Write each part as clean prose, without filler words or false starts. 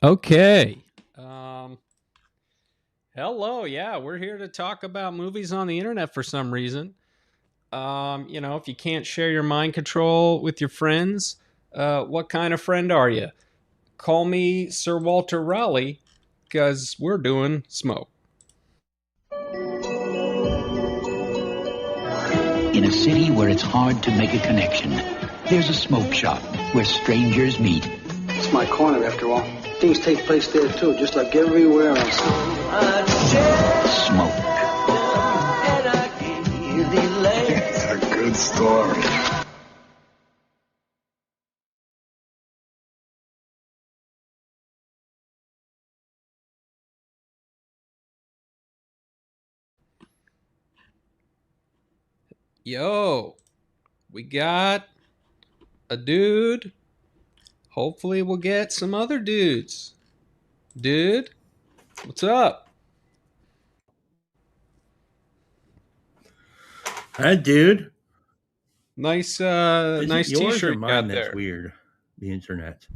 Okay. Hello. Yeah, we're here to talk about movies on the internet for some reason. If you can't share your mind control with your friends, what kind of friend are you? Call me Sir Walter Raleigh, because we're doing smoke. In a city where it's hard to make a connection, there's a smoke shop where strangers meet. It's my corner, after all. Things take place there, too, just like everywhere else. Smoke. It's a good story. Yo, we got a dude. Hopefully, we'll get some other dudes. Dude, what's up? Hi, dude. Nice, Is nice it yours or T-shirt you mine got that's there. weird? The internet.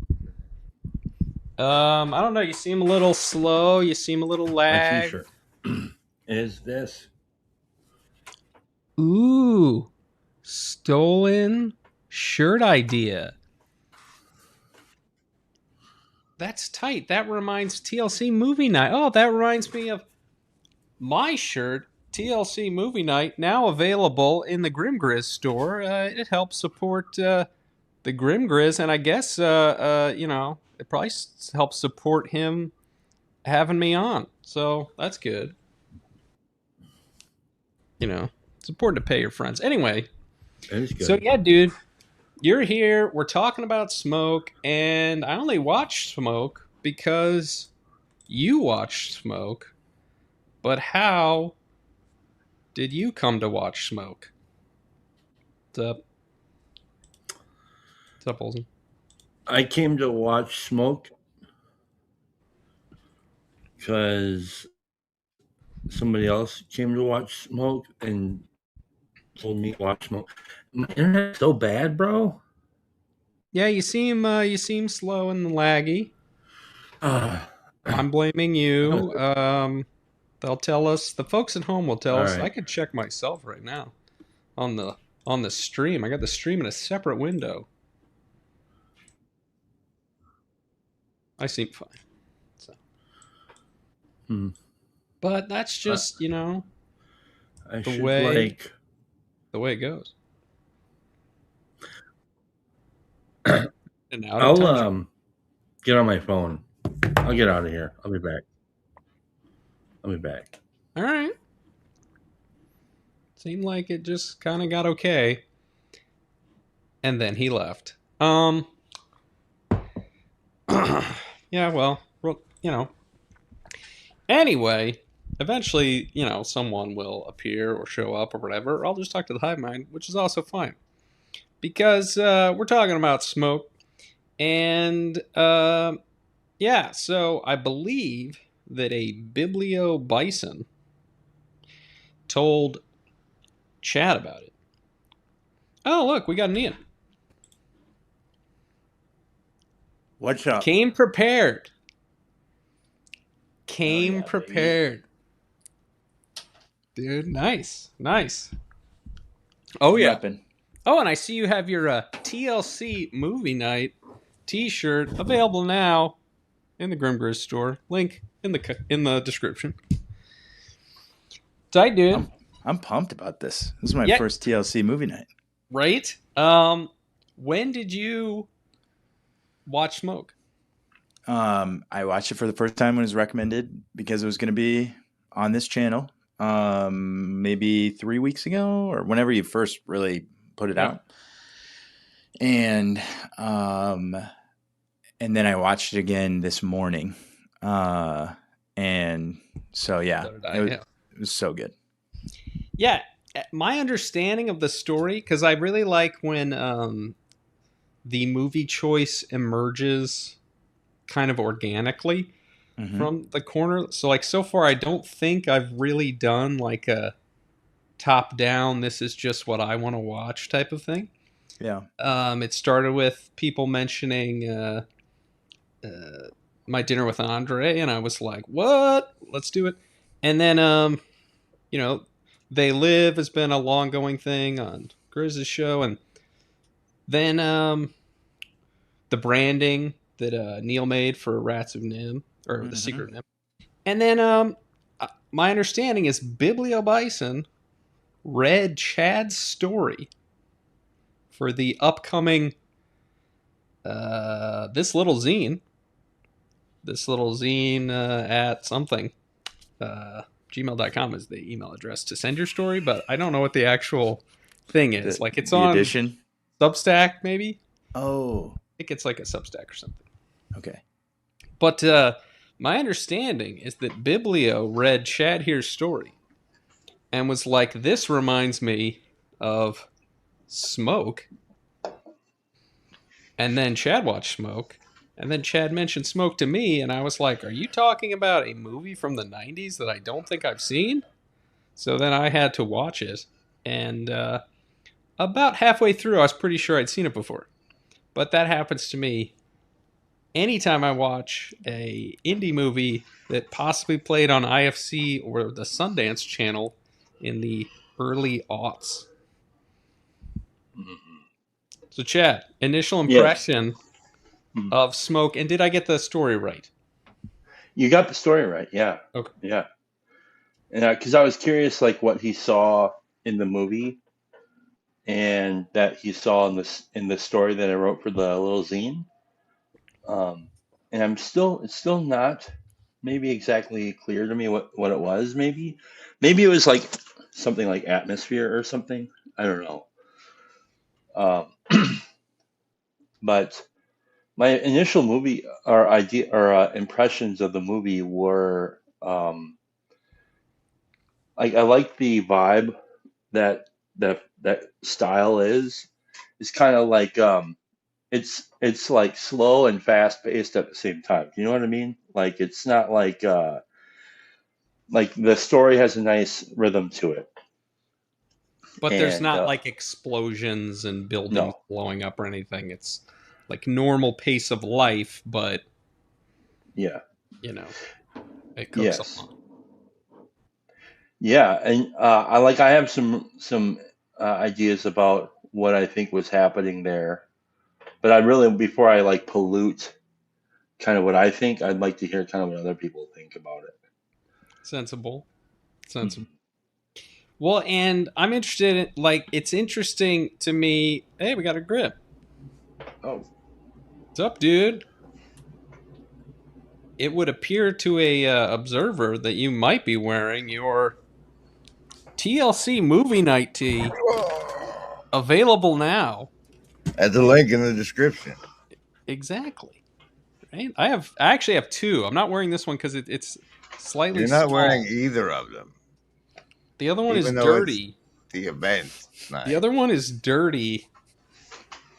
I don't know. You seem a little slow. You seem a little My lag. T-shirt is this. Ooh, stolen shirt idea. That's tight. That reminds TLC movie night. Oh, that reminds me of my shirt. TLC movie night now available in the Grim Grizz store. It helps support the Grim Grizz, and I guess it probably helps support him having me on. So that's good. It's important to pay your friends. Anyway, It is good. so yeah, dude, you're here. We're talking about Smoke, and I only watched Smoke because you watched Smoke. But how did you come to watch Smoke? What's up? What's up, Olsen? I came to watch Smoke because somebody else came to watch Smoke and told me to watch Smoke. My internet's so bad, bro. Yeah, you seem slow and laggy. Uh, I'm blaming you. They'll tell us. The folks at home will tell All us. I right. could check myself right now on the stream. I got the stream in a separate window. I seem fine. So, Hmm. but that's Uh, just I the should way the way it goes. And out of I'll touch. get on my phone. I'll get out of here. I'll be back. I'll be back. All right. Seemed like it just kind of got okay, and then he left. Yeah. Well. Anyway, eventually, someone will appear or show up or whatever. Or I'll just talk to the hive mind, which is also fine because we're talking about Smoke, and yeah. So I believe that a Biblio Bison told Chad about it. Oh, look, we got an Ian. What's up? Came prepared. Came yeah, prepared. Dude, nice. Nice. Oh, yeah. Reppin'. Oh, and I see you have your TLC movie night T-shirt available now in the Grim Grizz store. Link in the description. Tight, dude. I'm pumped about this. This is my Yeah. first TLC movie night. Right? When did you watch Smoke? I watched it for the first time when it was recommended because it was going to be on this channel. Maybe 3 weeks ago or whenever you first really put it out. And then I watched it again this morning. And so yeah, So did I, it was so good. Yeah, my understanding of the story, because I really like when the movie choice emerges kind of organically from the corner. So like so far, I don't think I've really done like a top down. This is just what I want to watch type of thing. Yeah. It started with people mentioning My Dinner with Andre, and I was like, "What? Let's do it." And then, you know, They Live has been a long going thing on Grizz's show, and then the branding that Neil made for Rats of Nim or the Mm-hmm. Secret of Nim, and then my understanding is Biblio Bison read Chad's story for the upcoming this little zine. This little zine at something. Gmail.com is the email address to send your story, but I don't know what the actual thing is. Like it's the on edition. Substack, maybe. Oh, I think it's like a Substack or something. okay. But my understanding is that Biblio read Chad Here's story and was like, "This reminds me of Smoke." And then Chad watched Smoke. And then Chad mentioned Smoke to me, and I was like, "Are you talking about a movie from the 90s that I don't think I've seen?" So then I had to watch it. And about halfway through, I was pretty sure I'd seen it before. But that happens to me anytime I watch a indie movie that possibly played on IFC or the Sundance Channel in the early aughts. So, Chad, initial Yes. impression of Smoke, and did I get the story right? You got the story right. Yeah. Okay. Yeah. And because I was curious, like what he saw in the movie, and that he saw in the story that I wrote for the little zine. And it's still not maybe exactly clear to me what it was. Maybe it was like something like atmosphere or something. I don't know. Um, but my initial movie or idea or impressions of the movie were I like the vibe that that style is kind of like it's like slow and fast paced at the same time. You know what I mean? Like it's not like the story has a nice rhythm to it. But there's And not like explosions and buildings no, blowing up or anything. It's like normal pace of life, but, yeah, you know, it cooks yes, along. yeah, and I have some ideas about what I think was happening there, but I really before I like pollute kind of what I think, I'd like to hear kind of what other people think about it. Sensible. Sensible. Well, and I'm interested in, like, it's interesting to me. Hey, we got a grip. Oh, What's up, dude? It would appear to a observer that you might be wearing your TLC movie night tee, available now. At the link in the description. Exactly. Right? I actually have two. I'm not wearing this one because it's slightly You're not wearing small. either of them, The other one is even though it's dirty. the event The night. other one is dirty,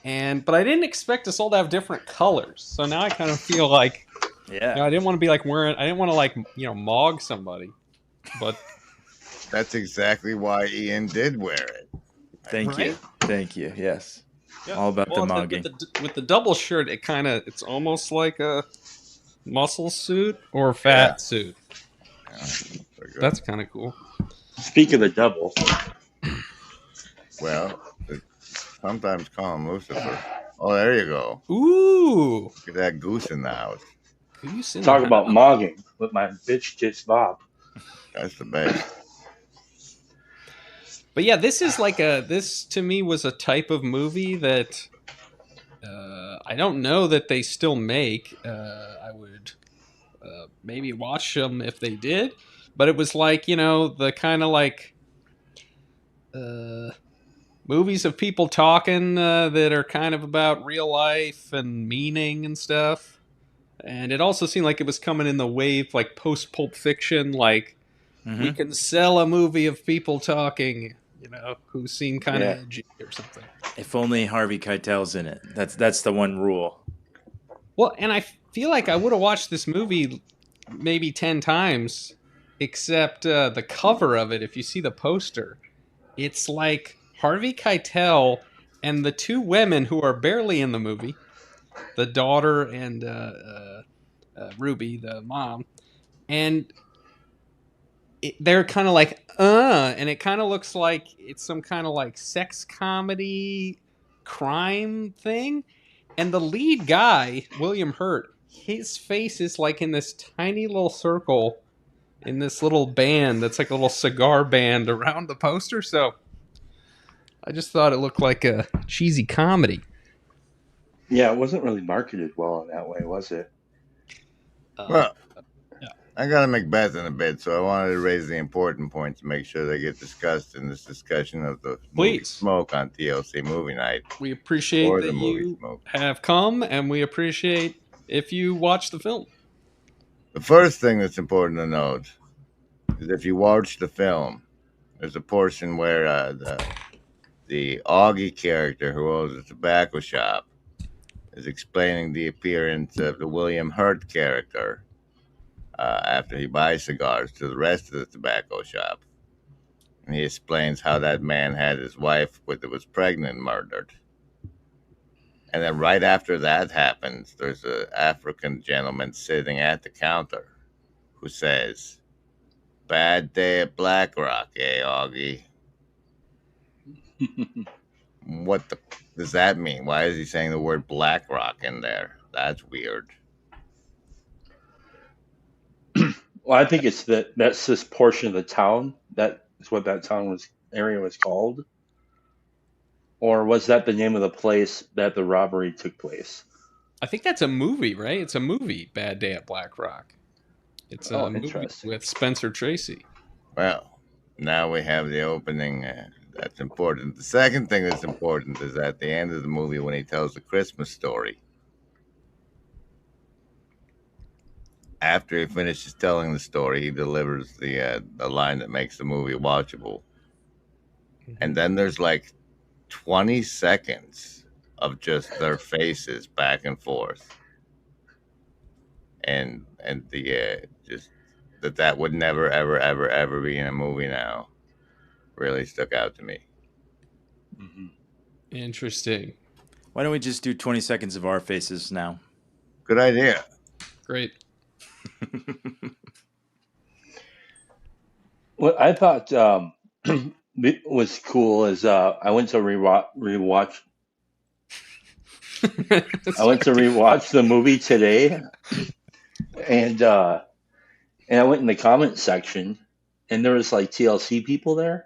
but I didn't expect us all to have different colors. So now I kind of feel like, Yeah. I didn't want to be like wearing. I didn't want to like mog somebody, but That's exactly why Ian did wear it. Thank you. Right? Thank you. Yes. yeah. All about the Well, mogging. with the double shirt, it's almost like a muscle suit or Yeah. fat suit. Yeah, so good. That's kind of cool. speak of the devil, Well, sometimes call him Lucifer. Oh, there you go. Ooh, Look at that goose in the house. goose in talk the about house. mogging with my bitch tits Bob. That's the best. But yeah, this to me was a type of movie that I don't know that they still make. I would maybe watch them if they did, but it was like the kind of like uh, movies of people talking that are kind of about real life and meaning and stuff. And it also seemed like it was coming in the wave like post Pulp Fiction, like we can sell a movie of people talking, who seem kind of Yeah. edgy or something. If only Harvey Keitel's in it. That's the one rule. Well, and I feel like I would have watched this movie maybe 10 times, except the cover of it, if you see the poster, it's like Harvey Keitel and the two women who are barely in the movie, the daughter and Ruby, the mom, and they're kind of like, and it kind of looks like it's some kind of like sex comedy crime thing. And the lead guy, William Hurt, his face is like in this tiny little circle in this little band that's like a little cigar band around the poster. So I just thought it looked like a cheesy comedy. Yeah, it wasn't really marketed well in that way, was it? Well, Yeah. I got to Macbeth in a bit, so I wanted to raise the important points to make sure they get discussed in this discussion of the movie Please. Smoke on TLC Movie Night. We appreciate Or that the movie you Smoke. have come, and we appreciate if you watch the film. The first thing that's important to note is if you watch the film, there's a portion where the Augie character who owns a tobacco shop is explaining the appearance of the William Hurt character after he buys cigars to the rest of the tobacco shop. And he explains how that man had his wife, that was pregnant, murdered. And then right after that happens, there's an African gentleman sitting at the counter who says, "Bad day at Black Rock, eh, Augie?" What does that mean? Why is he saying the word Black Rock in there? That's weird. Well, I think it's that's this portion of the town. That is what that area was called. Or was that the name of the place that the robbery took place? I think that's a movie, right? It's a movie, Bad Day at Black Rock. It's a movie interesting. with Spencer Tracy. Well, now we have the opening. That's important. The second thing that's important is at the end of the movie when he tells the Christmas story. After he finishes telling the story, he delivers the line that makes the movie watchable. And then there's like 20 seconds of just their faces back and forth. And the just that would never, ever, ever, ever be in a movie now really stuck out to me. Mm-hmm. Interesting. Why don't we just do 20 seconds of our faces now? Good idea. Great. What I thought was cool is I went to rewatch. I went to rewatch the movie today, and I went in the comment section, and there was like TLC people there.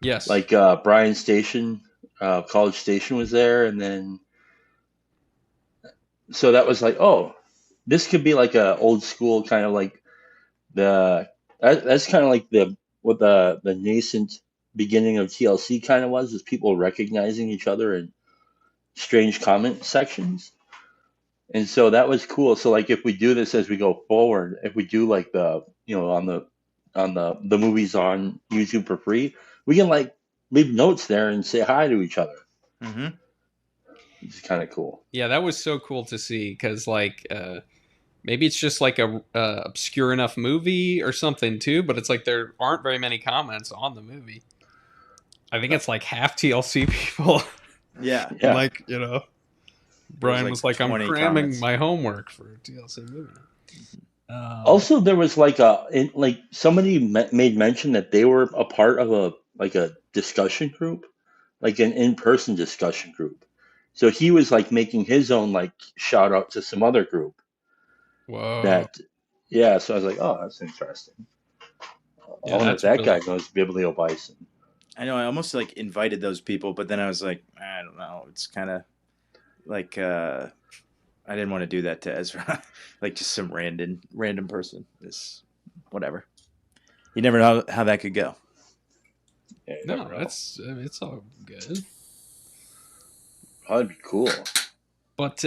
Yes. Like Brian Station, College Station was there, and then so that was like, oh, this could be like a old school kind of like that's kind of like what the nascent beginning of TLC kind of was, is people recognizing each other in strange comment sections. And so that was cool. So like if we do this as we go forward, if we do like the on the movies on YouTube for free, we can like leave notes there and say hi to each other. Mm-hmm. It's kind of cool. Yeah, that was so cool to see because like maybe it's just like a obscure enough movie or something too, but it's like there aren't very many comments on the movie. I think it's like half TLC people. Yeah. Yeah. Like, Brian like was like, I'm 20 cramming comments. my homework for a TLC movie. Also, there was like somebody made mention that they were a part of a discussion group, like an in-person discussion group. So he was like making his own like shout out to some other group. Whoa. So I was like, oh, that's interesting. Yeah, I wonder that's if that really guy cool. knows Biblio Bison. I know. I almost like invited those people, but then I was like, I don't know. It's kind of like I didn't want to do that to Ezra, like just some random person. This whatever. You never know how that could go. Yeah, you No, never know. it's all good. That'd be cool. But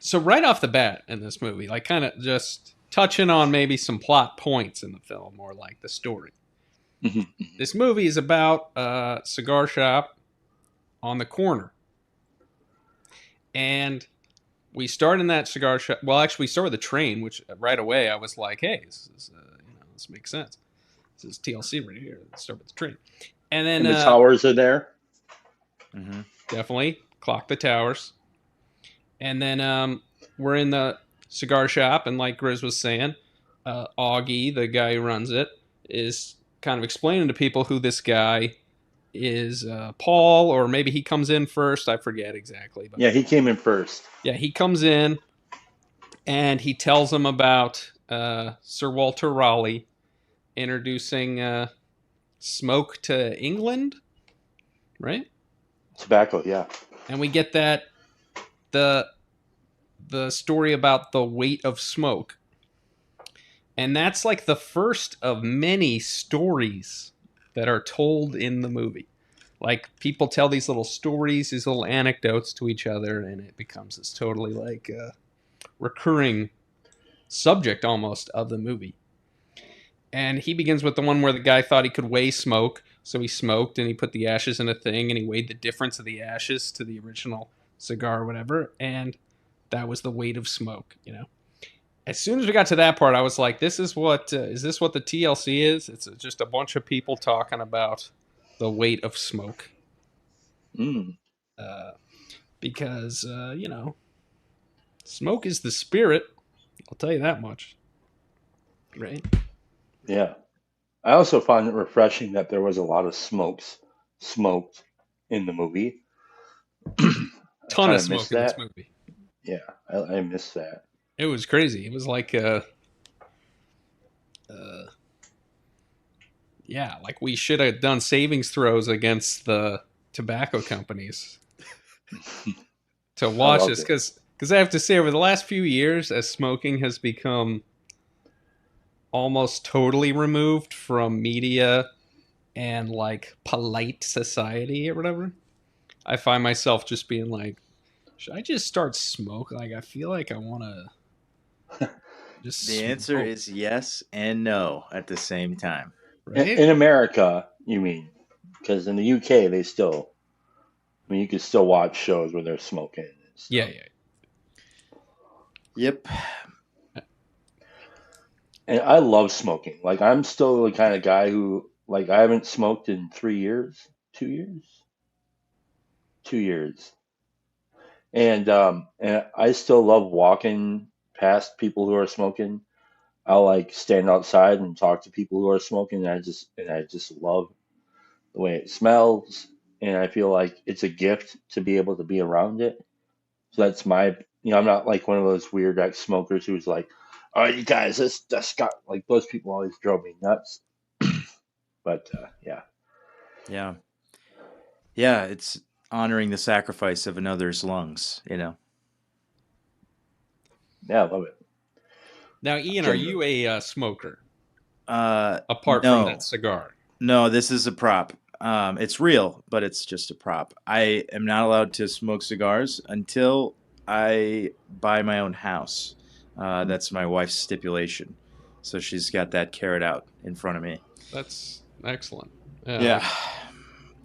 so right off the bat in this movie, like kind of just touching on maybe some plot points in the film or like the story. This movie is about a cigar shop on the corner. And we start in that cigar shop. Well, actually, we start with the train, which right away I was like, hey, this makes sense. This is TLC right here. Let's start with the train. And then And the towers are there. Mm-hmm. definitely clock the towers. And then we're in the cigar shop, and like Grizz was saying, Augie, the guy who runs it, is kind of explaining to people who this guy is, Paul, or maybe he comes in first. I forget exactly, but Yeah, he came in first. yeah, he comes in and he tells them about Sir Walter Raleigh introducing smoke to England, right? Tobacco, yeah. And we get that the story about the weight of smoke. And that's like the first of many stories that are told in the movie. Like people tell these little stories, these little anecdotes to each other, and it becomes this totally like recurring subject almost of the movie. And he begins with the one where the guy thought he could weigh smoke, so he smoked and he put the ashes in a thing and he weighed the difference of the ashes to the original cigar or whatever, and that was the weight of smoke, you know. As soon as we got to that part, I was like, "This is what is this what the TLC is? It's just a bunch of people talking about the weight of smoke." Mm. Because smoke is the spirit. I'll tell you that much, right? Yeah. I also found it refreshing that there was a lot of smoked in the movie. I Ton kind of of missed smoke in this that. movie. Yeah, I missed that. It was crazy. It was like, uh, yeah, like we should have done savings throws against the tobacco companies to I watch loved this, it. because I have to say, over the last few years, as smoking has become almost totally removed from media and like polite society or whatever, I find myself just being like, should I just start smoke? Like, I feel like I want to just The answer smoke, is yes and no at the same time. right? In America, you mean? Because in the UK, they still, I mean, you can still watch shows where they're smoking and Yeah, stuff. yeah. Yep. And I love smoking. Like, I'm still the kind of guy who, like, I haven't smoked in 3 years, 2 years, 2 years. And I still love walking past people who are smoking. I'll like stand outside and talk to people who are smoking. And I just love the way it smells, and I feel like it's a gift to be able to be around it. So that's my, I'm not like one of those weird ex smokers who's like, "Oh, you guys, that's got like those people always drove me nuts." But yeah, Yeah. Yeah. It's honoring the sacrifice of another's lungs, you know? yeah, I love it. Now, Ian, are Genuine. you a smoker apart from that No. cigar? No, this is a prop. It's real, but it's just a prop. I am not allowed to smoke cigars until I buy my own house. That's my wife's stipulation. So she's got that carried out in front of me. That's excellent. Yeah, Yeah.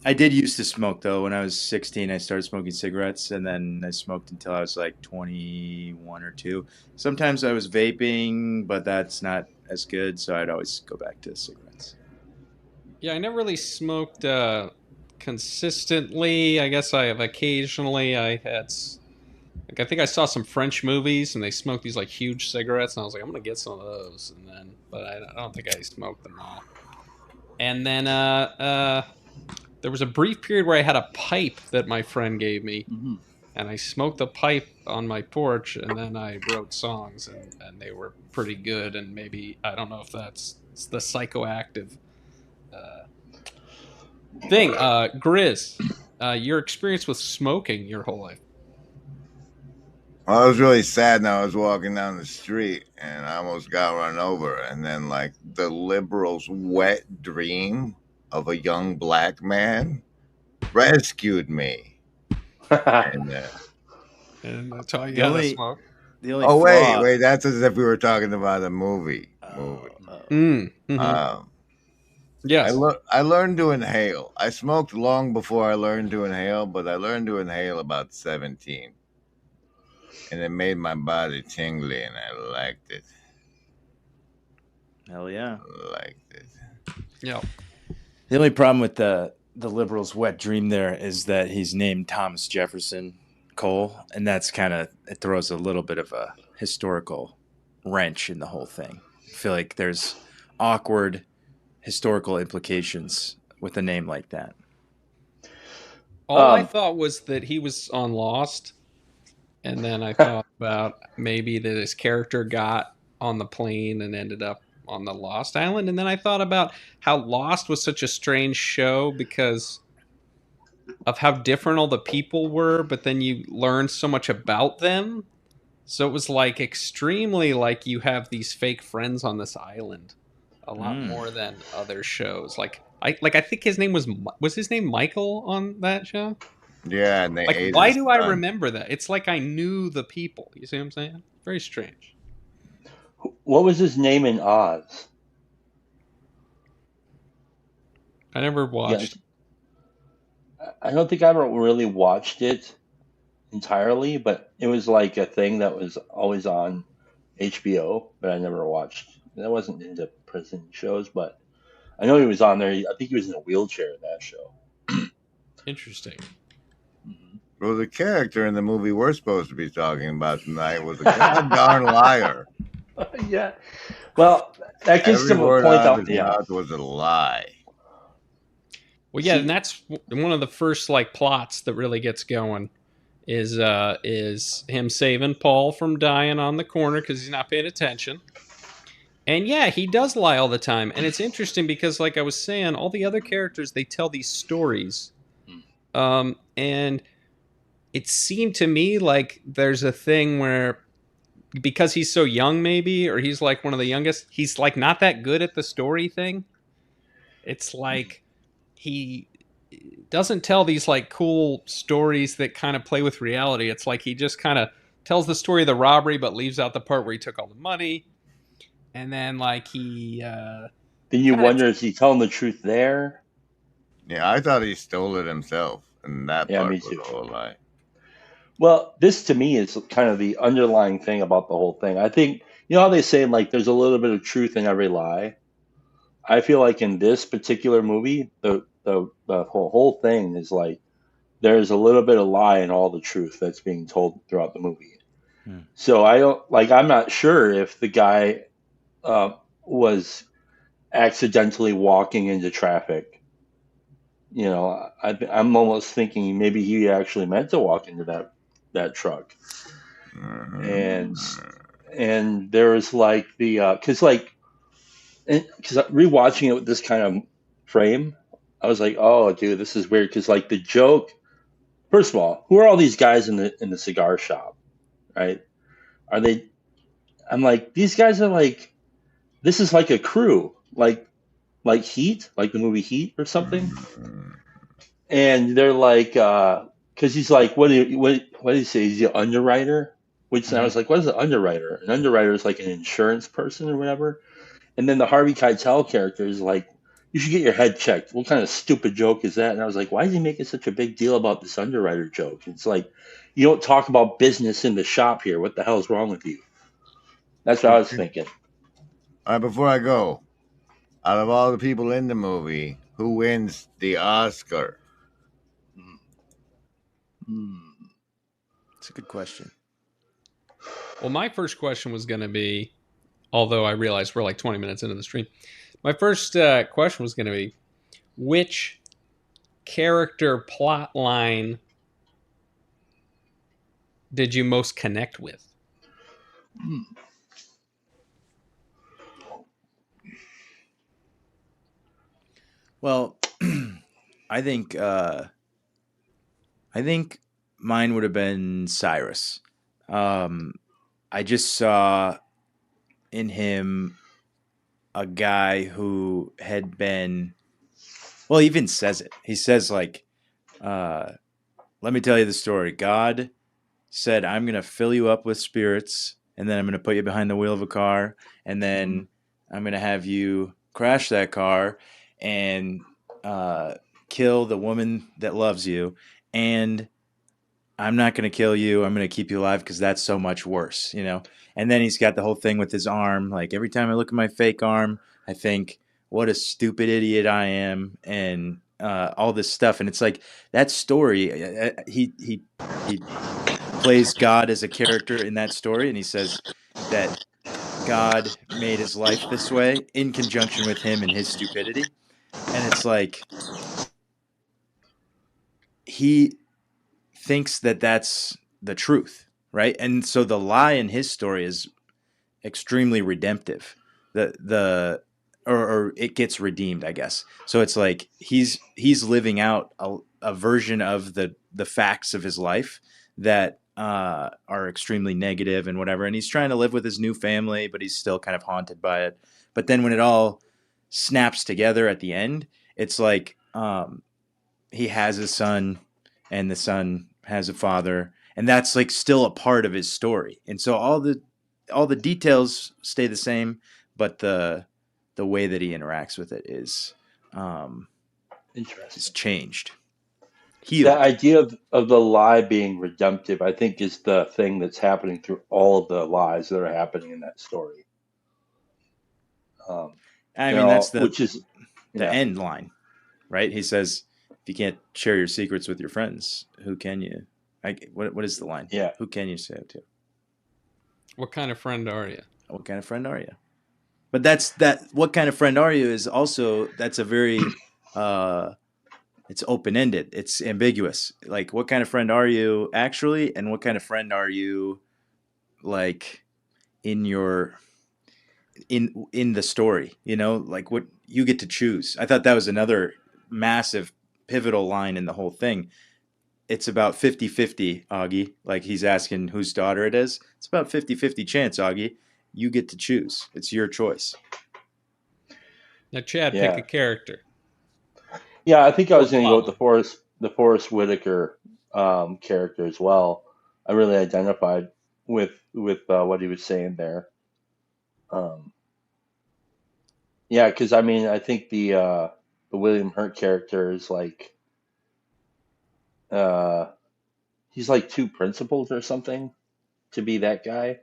I did used to smoke though. When I was 16, I started smoking cigarettes, and then I smoked until I was like 21 or 2. Sometimes I was vaping, but that's not as good, so I'd always go back to cigarettes. yeah. I never really smoked consistently. I guess I have occasionally. Like, I think I saw some French movies and they smoked these like huge cigarettes, and I was like, I'm gonna get some of those. And then, but I don't think I smoked them all. And then there was a brief period where I had a pipe that my friend gave me, Mm-hmm. and I smoked the pipe on my porch, and then I wrote songs, and they were pretty good. And maybe I don't know if that's the psychoactive uh, thing. Grizz, your experience with smoking your whole life. I was really sad and I was walking down the street and I almost got run over. And then, like, the liberals' wet dream of a young black man rescued me. And And taught you The how to only smoke. the only oh, wait, flaw. wait, that's as if we were talking about a movie. Oh, oh. Mm-hmm. Um, Yes. I learned to inhale. I smoked long before I learned to inhale, but I learned to inhale about 17. And it made my body tingly, and I liked it. Hell yeah. Liked it. Yeah. The only problem with the liberals' wet dream there is that he's named Thomas Jefferson, Cole, and that's it throws a little bit of a historical wrench in the whole thing. I feel like there's awkward historical implications with a name like that. All I thought was that he was on Lost, and then I thought about maybe that his character got on the plane and ended up on the Lost Island, and then I thought about how Lost was such a strange show because of how different all the people were, but then you learned so much about them. So it was like extremely like you have these fake friends on this island, a lot more than other shows. I think his name was his name Michael on that show. Yeah, and they Like, ate why his do I son. remember that? It's like I knew the people. You see what I'm saying? Very strange. What was his name in Oz? I never Yeah, watched. I don't think I ever really watched it entirely, but it was like a thing that was always on HBO, but I never watched. I wasn't into prison shows, but I know he was on there. I think he was in a wheelchair in that show. Interesting. Mhm. Well, the character in the movie we're supposed to be talking about tonight was a god darn liar. Yeah. Well, that gets Every to a word point out of out. his Yeah. mouth was a lie. Well, yeah, and See, that's one of the first like plots that really gets going is him saving Paul from dying on the corner because he's not paying attention. And yeah, he does lie all the time, and it's interesting because, like I was saying, all the other characters they tell these stories, and it seemed to me like there's a thing where because he's so young, maybe, or he's like one of the youngest, he's like not that good at the story thing. It's like he doesn't tell these like cool stories that kind of play with reality. It's like he just kind of tells the story of the robbery, but leaves out the part where he took all the money, and then like he then you kind of wonder, is he telling the truth there? Yeah, I thought he stole it himself, and that Yeah, part me was too. a whole lie. Well, this to me is kind of the underlying thing about the whole thing. I think, you know how they say like there's a little bit of truth in every lie? I feel like in this particular movie, the whole thing is like there's a little bit of lie in all the truth that's being told throughout the movie. Hmm. So I don't like. I'm not sure if the guy was accidentally walking into traffic. You know, I'm almost thinking maybe he actually meant to walk into that truck, and and there was like the because rewatching it with this kind of frame, I was like, oh, dude, this is weird. Because like the joke, first of all, who are all these guys in the cigar shop, right? Are they? I'm like, these guys are like, this is like a crew, like Heat, like the movie Heat or something. And they're like, because he's like, what did he say? He's the underwriter. Which I was like, what is an underwriter? An underwriter is like an insurance person or whatever. And then the Harvey Keitel character is like, you should get your head checked. What kind of stupid joke is that? And I was like, why is he making such a big deal about this underwriter joke? It's like, you don't talk about business in the shop here. What the hell is wrong with you? That's what I was thinking. All right, before I go, out of all the people in the movie, who wins the Oscar? It's a good question. well, my first question was going to be, although I realize we're like 20 minutes into the stream, my first question was going to be, which character plot line did you most connect with? Well, I think mine would have been Cyrus. I just saw in him a guy who had been, well, he even says it. He says like, let me tell you the story. God said, I'm going to fill you up with spirits, and then I'm going to put you behind the wheel of a car, and then I'm going to have you crash that car and kill the woman that loves you, and I'm not going to kill you. I'm going to keep you alive because that's so much worse, you know? And then he's got the whole thing with his arm. Like every time I look at my fake arm, I think, what a stupid idiot I am. And all this stuff, and it's like that story. He plays God as a character in that story, and he says that God made his life this way in conjunction with him and his stupidity, and it's like he thinks that that's the truth, right? And so the lie in his story is extremely redemptive. The or it gets redeemed, I guess. So it's like he's living out a version of the facts of his life that are extremely negative and whatever. And he's trying to live with his new family, but he's still kind of haunted by it. But then when it all snaps together at the end, it's like he has a son, and the son has a father, and that's like still a part of his story. And so all the details stay the same, but the way that he interacts with it is Interesting. changed. The Healed. idea of the lie being redemptive, I think, is the thing that's happening through all of the lies that are happening in that story. I mean, that's Which is, the yeah, end line, right? He says, if you can't share your secrets with your friends, who can you? What is the line? yeah, Who can you say it to? What kind of friend are you? What kind of friend are you? But that's what kind of friend are you is also, that's a very it's open-ended, it's ambiguous. Like, what kind of friend are you actually, and what kind of friend are you, like, in your in the story, like what you get to choose. I thought that was another massive pivotal line in the whole thing. It's about 50-50, Augie. Like, he's asking whose daughter it is. It's about 50-50 chance, Augie. You get to choose. It's your choice. Now, Chad, pick yeah, a character. yeah. I think I Or was going to go with plot the Forrest Whitaker character as well. I really identified with what he was saying there. Um, yeah, because I mean, I think the William Hurt character is like uh, he's like too principled or something to be that guy,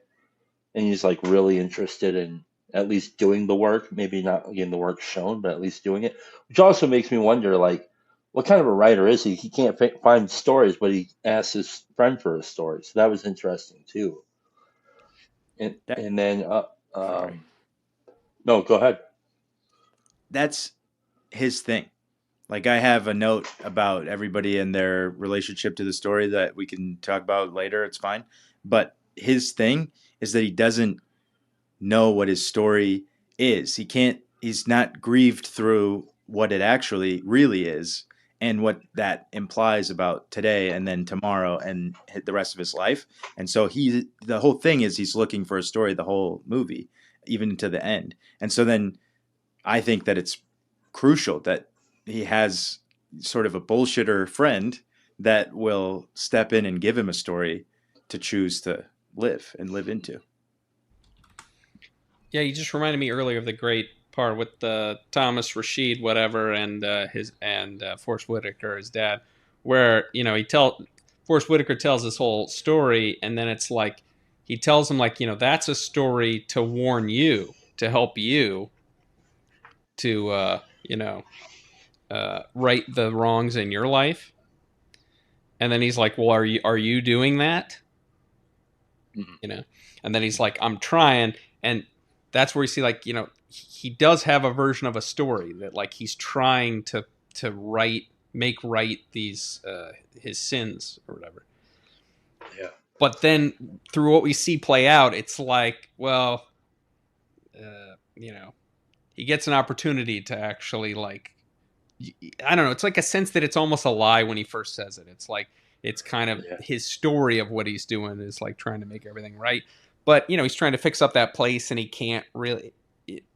and he's like really interested in at least doing the work, maybe not getting the work shown, but at least doing it. Which also makes me wonder, like, what kind of a writer is he? He can't find stories, but he asks his friend for a story. So that was interesting too. And That and then sorry. no, go ahead. That's his thing. Like, I have a note about everybody and their relationship to the story that we can talk about later. It's fine. But his thing is that he doesn't know what his story is. He's not grieved through what it actually really is and what that implies about today and then tomorrow and the rest of his life. And so the whole thing is he's looking for a story the whole movie, even to the end. And so then I think that it's crucial that he has sort of a bullshitter friend that will step in and give him a story to choose to live and live into. Yeah, you just reminded me earlier of the great part with Thomas Rashid, whatever, and Forrest Whitaker, his dad, where Forrest Whitaker tells this whole story, and then it's like he tells him, like, that's a story to warn you, to help you to right the wrongs in your life. And then he's like, well, are you doing that? Mhm. And then he's like, I'm trying. And that's where you see, like, he does have a version of a story that, like, he's trying to make right these his sins or whatever. Yeah. But then through what we see play out, it's like, well, he gets an opportunity to actually, like, I don't know. It's like a sense that it's almost a lie when he first says it. It's like it's kind of Yeah. his story of what he's doing is like trying to make everything right. But he's trying to fix up that place and he can't really.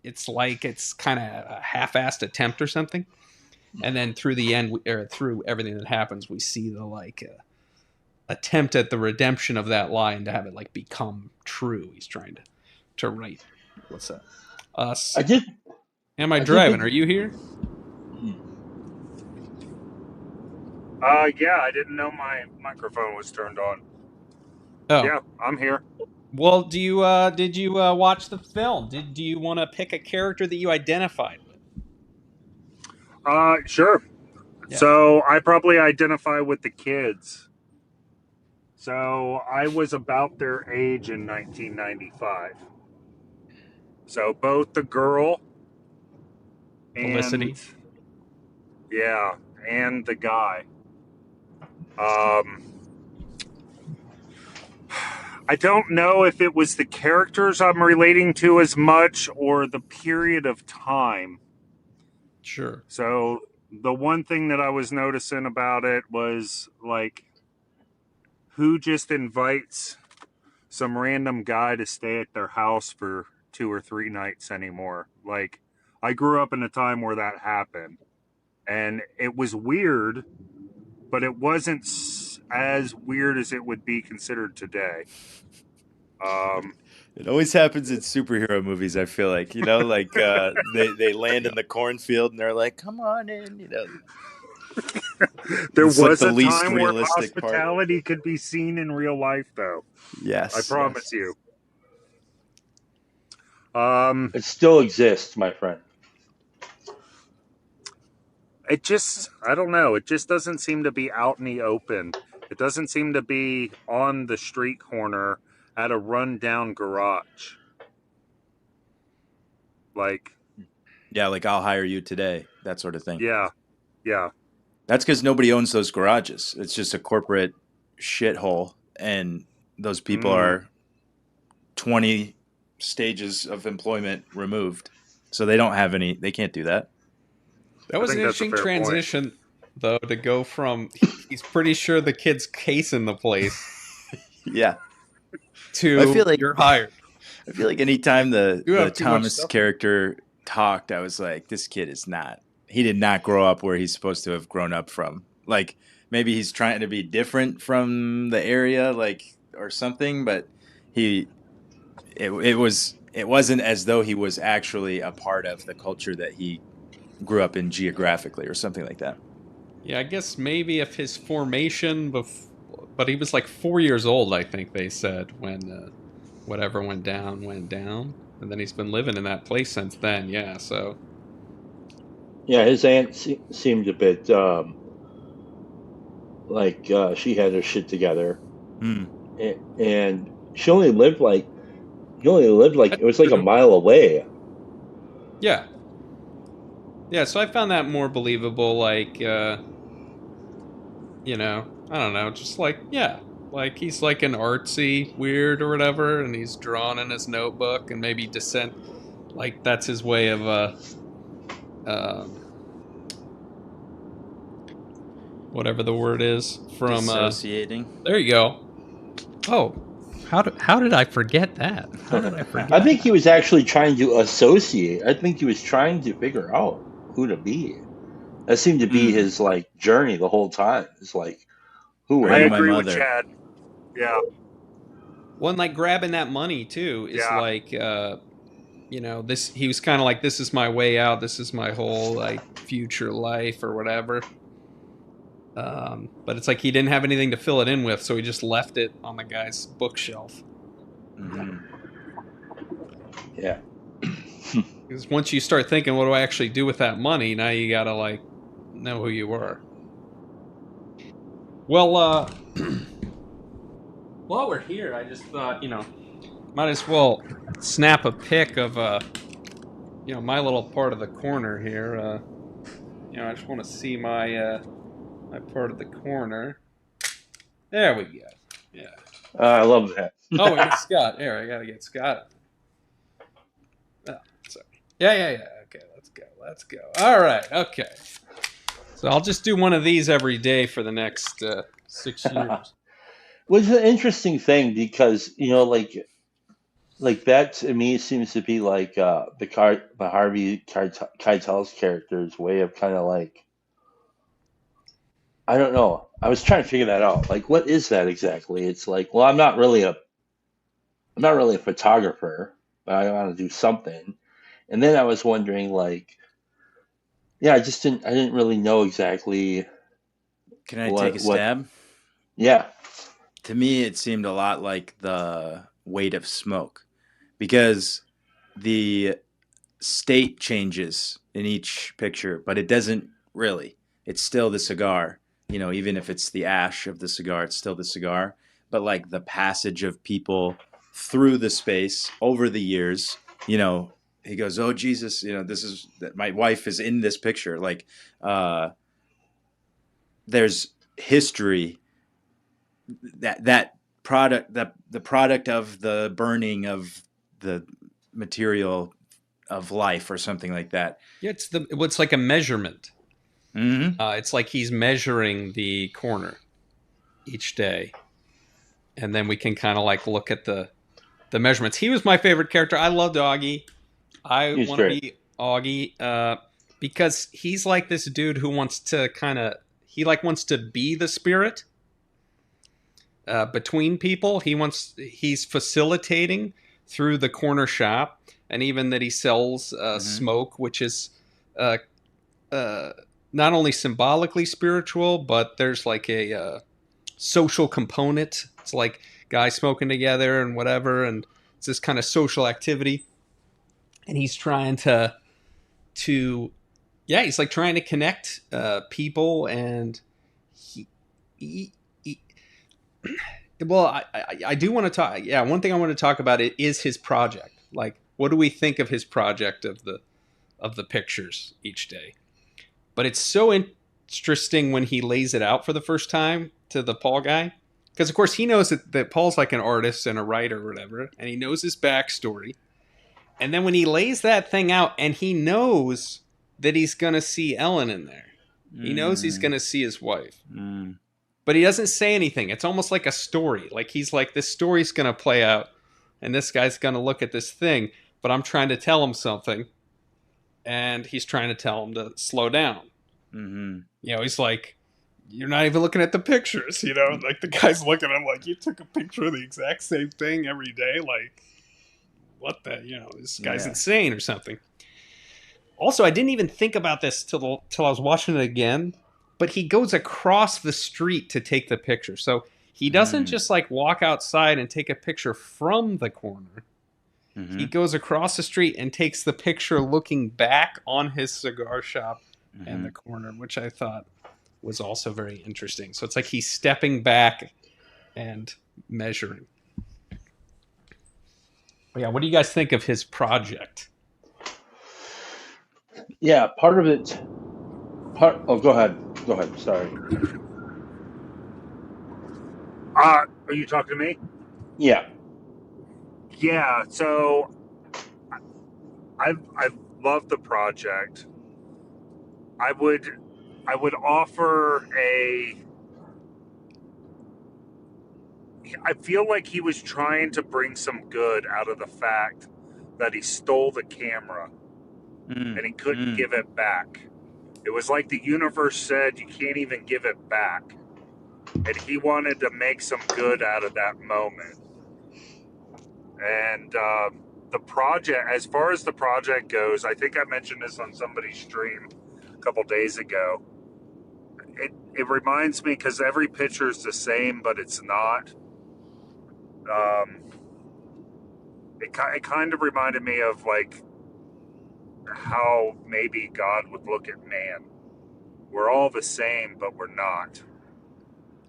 It's like it's kind of a half-assed attempt or something. And then through the end, or through everything that happens, we see the attempt at the redemption of that lie and to have it like become true. He's trying to right. What's that? Us. I did. Am I I did driving? think. Are you here? Yeah, I didn't know my microphone was turned on. Oh. Yeah, I'm here. Well, did you watch the film? Do you want to pick a character that you identified with? Sure. Yeah. So I probably identify with the kids. So I was about their age in 1995. So both the girl and Felicity. yeah, and the guy. Um, I don't know if it was the characters I'm relating to as much or the period of time. Sure. So the one thing that I was noticing about it was like, who just invites some random guy to stay at their house for 2 or 3 nights anymore? Like, I grew up in a time where that happened, and it was weird, but it wasn't as weird as it would be considered today. Um, It always happens in superhero movies. I feel like like they land in the cornfield and they're like, "Come on in," there It's like was the a least time where realistic part. hospitality could be seen in real life, though. I Yes, yes. promise you. Um, It still exists, my friend. it just, I don't know. It just doesn't seem to be out in the open. It doesn't seem to be on the street corner at a rundown garage. Like, Yeah, like I'll hire you today, that sort of thing. yeah, yeah. That's because nobody owns those garages. It's just a corporate shithole, and those people Mm, are 20 stages of employment removed. So they don't have any, they can't do that. That I was an think that's a interesting fair point. transition, though, to go from he's pretty sure the kid's casing the place Yeah. I feel to like you're hired. I feel like anytime the You have too much Thomas stuff. character talked, I was like, this kid is not. He did not grow up where he's supposed to have grown up from. Like maybe he's trying to be different from the area, like or something, but he it wasn't as though he was actually a part of the culture that he grew up in geographically or something like that. Yeah, I guess maybe if his formation, but he was like 4 years old, I think they said, when whatever went down, and then he's been living in that place since then. Yeah, so Yeah, his aunt seemed a bit like she had her shit together, Hmm. and he only lived like it that's was like a true. mile away. Yeah, yeah. So I found that more believable. Like, I don't know, just like like he's like an artsy weird or whatever, and he's drawn in his notebook, and maybe descent, like that's his way of um, whatever the word is from Dissociating. there you go. Oh, how did I forget that? How did I I forget think he that? was actually trying to associate. I think he was trying to figure out who to be. That seemed to be Hmm. his like journey the whole time. It's like, who I am Bring my I? agree with mother. Chad. Yeah, One like grabbing that money too is yeah. like this he was kind of like, this is my way out, this is my whole like future life or whatever. But it's like he didn't have anything to fill it in with, so he just left it on the guy's bookshelf. Hmm. Yeah. Because once you start thinking, what do I actually do with that money? Now you gotta like know who you were. Well, while we're here, I just thought, might as well snap a pic of my little part of the corner here. I just want to see my part of the corner. There we go. Yeah. I love that. Oh, we get Scott. Here, I gotta get Scott. Oh, sorry. Yeah. Okay, let's go. All right. Okay. So I'll just do one of these every day for the next 6 years. Which is an interesting thing because like that to me seems to be like the Harvey Keitel's character's way of kind of like, I don't know. I was trying to figure that out. Like, what is that exactly? It's like, well, I'm not really a photographer, but I want to do something. And then I was wondering, like, yeah, I didn't really know exactly Can I take a what. stab? Yeah, To me, it seemed a lot like the weight of smoke because the state changes in each picture, but it doesn't really. it's still the cigar. You know, even if it's the ash of the cigar, it's still the cigar. But like the passage of people through the space over the years, you know, he goes, "Oh Jesus, you know, this is that my wife is in this picture." Like, there's history that product, the product of the burning of the material of life or something like that. Yeah, it's like a measurement. Mm-hmm. It's like he's measuring the corner each day, and then we can kind of like look at the measurements. He was my favorite character. I loved Augie. I He's want to great. be Augie because he's like this dude who wants to wants to be the spirit between people. He's facilitating through the corner shop, and even that he sells smoke, which is uh, not only symbolically spiritual, but there's like a social component. It's like guys smoking together and whatever, and it's this kind of social activity. And he's trying to he's like trying to connect people, and he well, I do want to talk. Yeah, one thing I want to talk about it is his project. Like, what do we think of his project of the pictures each day? But it's so interesting when he lays it out for the first time to the Paul guy, because of course he knows that Paul's like an artist and a writer or whatever, and he knows his backstory. And then when he lays that thing out, and he knows that he's gonna see Ellen in there, he knows he's gonna see his wife. But he doesn't say anything. It's almost like a story. Like he's like, this story's going to play out, and this guy's going to look at this thing, but I'm trying to tell him something, and he's trying to tell him to slow down. Mm-hmm. You know, he's like, you're not even looking at the pictures, you know? Like the guy's looking at him like, you took a picture of the exact same thing every day? Like, what the, you know, this guy's insane or something. Also, I didn't even think about this till I was watching it again. But he goes across the street to take the picture. So he doesn't just like walk outside and take a picture from the corner. Mm-hmm. He goes across the street and takes the picture looking back on his cigar shop and the corner, which I thought was also very interesting. So it's like he's stepping back and measuring. But yeah, what do you guys think of his project? Yeah, part of it. Oh, go ahead. Go ahead. Sorry. Are you talking to me? Yeah. Yeah. So I love the project. I would offer a. I feel like he was trying to bring some good out of the fact that he stole the camera and he couldn't give it back. It was like the universe said, you can't even give it back. And he wanted to make some good out of that moment. And the project, as far as the project goes, I think I mentioned this on somebody's stream a couple days ago. It reminds me, because every picture is the same, but it's not. It kind of reminded me of like how maybe God would look at man. We're all the same, but we're not.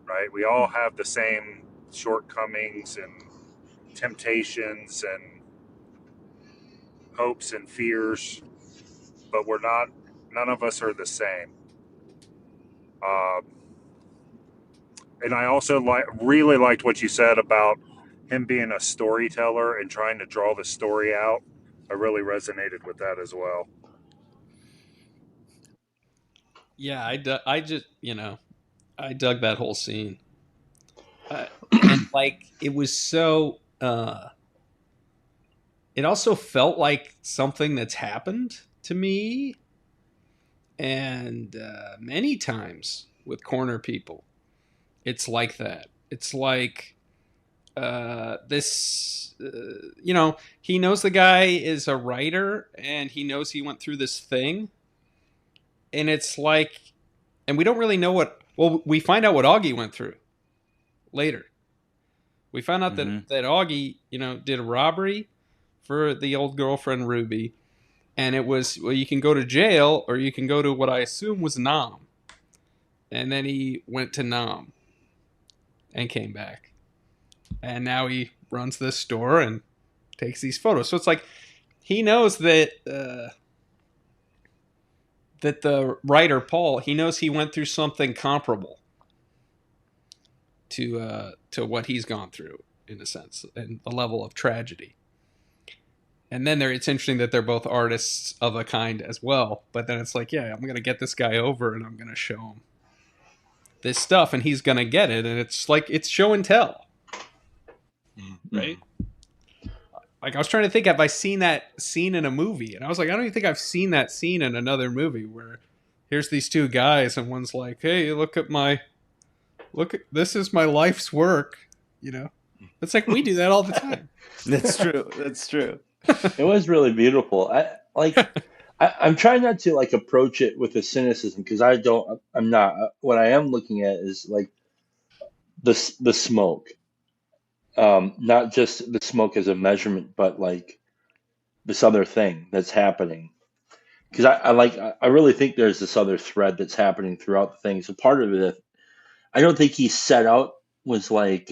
Right? We all have the same shortcomings and temptations and hopes and fears, but we're not. None of us are the same. And I also really liked what you said about him being a storyteller and trying to draw the story out. I really resonated with that as well. Yeah, I just, you know, I dug that whole scene. And like, it was so, it also felt like something that's happened to me and many times with corner people. It's like that. It's like you know, he knows the guy is a writer and he knows he went through this thing. And it's like, and we don't really know we find out what Augie went through later. We found out that Augie, you know, did a robbery for the old girlfriend Ruby. And it was, well, you can go to jail or you can go to what I assume was Nam. and then he went to Nam and came back, and now he runs this store and takes these photos. So it's like he knows that that the writer Paul, he knows he went through something comparable to what he's gone through in a sense, and the level of tragedy. And then it's interesting that they're both artists of a kind as well. But then it's like, yeah, I'm gonna get this guy over and I'm gonna show him this stuff, and he's gonna get it, and it's like it's show and tell, right? Like I was trying to think, have I seen that scene in a movie? And I was like, I don't even think I've seen that scene in another movie where here's these two guys, and one's like, "Hey, look at this is my life's work," you know. It's like we do that all the time. That's true. That's true. It was really beautiful. I'm trying not to like approach it with a cynicism because I'm not. What I am looking at is like the smoke, not just the smoke as a measurement, but like this other thing that's happening. Because I really think there's this other thread that's happening throughout the thing. So part of it, I don't think he set out was like.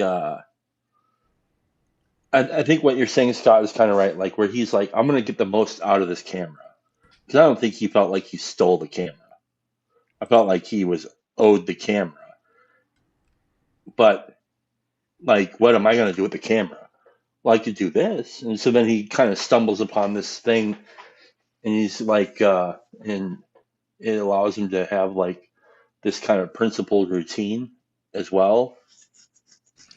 I think what you're saying, Scott, is kind of right. Like where he's like, I'm gonna get the most out of this camera. Because I don't think he felt like he stole the camera. I felt like he was owed the camera. But like, what am I going to do with the camera? Well, I could do this. And so then he kind of stumbles upon this thing, and he's like, and it allows him to have like this kind of principled routine as well.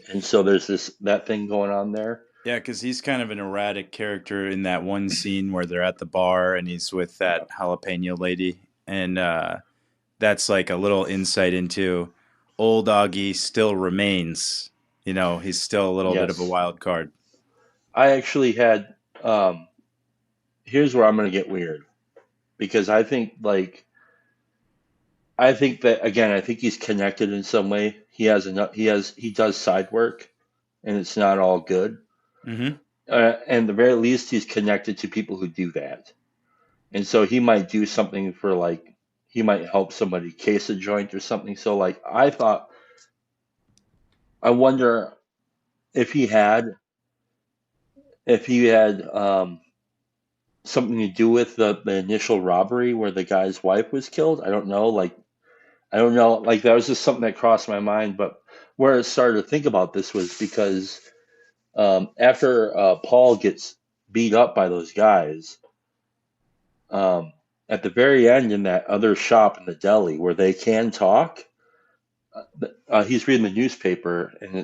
And so there's that thing going on there. Yeah, because he's kind of an erratic character in that one scene where they're at the bar and he's with that jalapeno lady. And that's like a little insight into old Augie still remains. You know, he's still a little bit of a wild card. I actually had, here's where I'm going to get weird. Because I think that, again, I think he's connected in some way. He does side work, and it's not all good. Mm-hmm. And the very least, he's connected to people who do that. And so he might do something for like, he might help somebody case a joint or something. So like, I wonder if he had something to do with the initial robbery where the guy's wife was killed. I don't know. Like, that was just something that crossed my mind. But where I started to think about this was because after Paul gets beat up by those guys, at the very end in that other shop in the deli where they can talk, he's reading the newspaper, and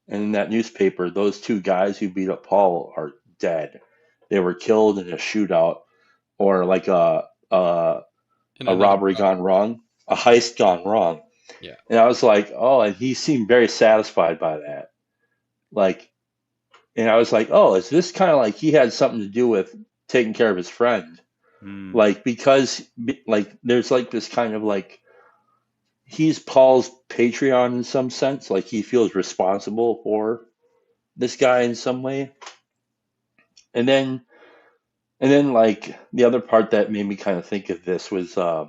in that newspaper, those two guys who beat up Paul are dead. They were killed in a shootout, or like a robbery gone wrong, a heist gone wrong. Yeah. And I was like, oh, and he seemed very satisfied by that. Like, and I was like, oh, is this kind of like he had something to do with taking care of his friend? Like, because like there's like this kind of like he's Paul's Patreon in some sense. Like he feels responsible for this guy in some way. And then like the other part that made me kind of think of this was the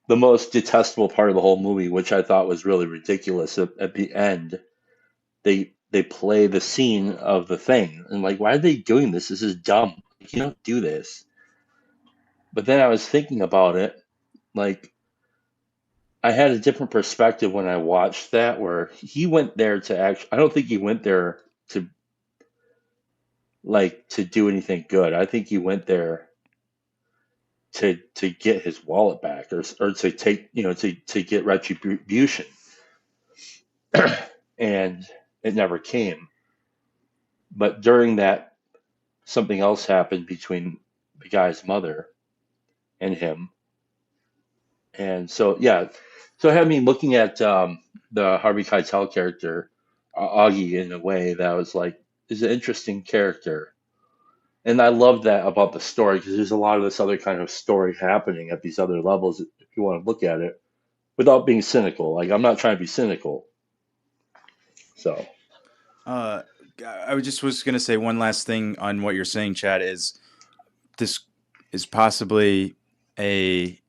most detestable part of the whole movie, which I thought was really ridiculous. At the end, they play the scene of the thing, and like, why are they doing this? This is dumb. You don't do this. But then I was thinking about it, like I had a different perspective when I watched that, where he went there to I don't think he went there to do anything good. I think he went there to get his wallet back, or to take, to get retribution. And it never came. But during that, something else happened between the guy's mother and him. And so, yeah, so it had me looking at the Harvey Keitel character, Augie, in a way that was like, is an interesting character. And I love that about the story, because there's a lot of this other kind of story happening at these other levels, if you want to look at it, without being cynical. Like, I'm not trying to be cynical. So. I was going to say one last thing on what you're saying, Chad, is this is possibly a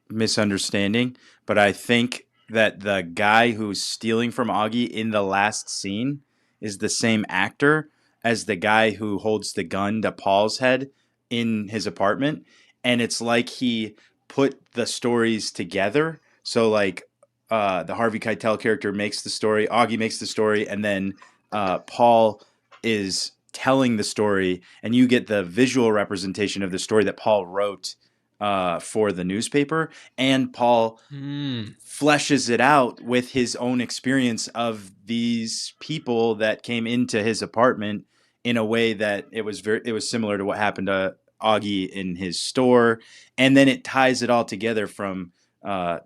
misunderstanding, but I think that the guy who's stealing from Augie in the last scene is the same actor as the guy who holds the gun to Paul's head in his apartment. And it's like he put the stories together. So like the Harvey Keitel character makes the story, Augie makes the story, and then Paul is telling the story, and you get the visual representation of the story that Paul wrote for the newspaper, and Paul fleshes it out with his own experience of these people that came into his apartment in a way that it was similar to what happened to Augie in his store, and then it ties it all together from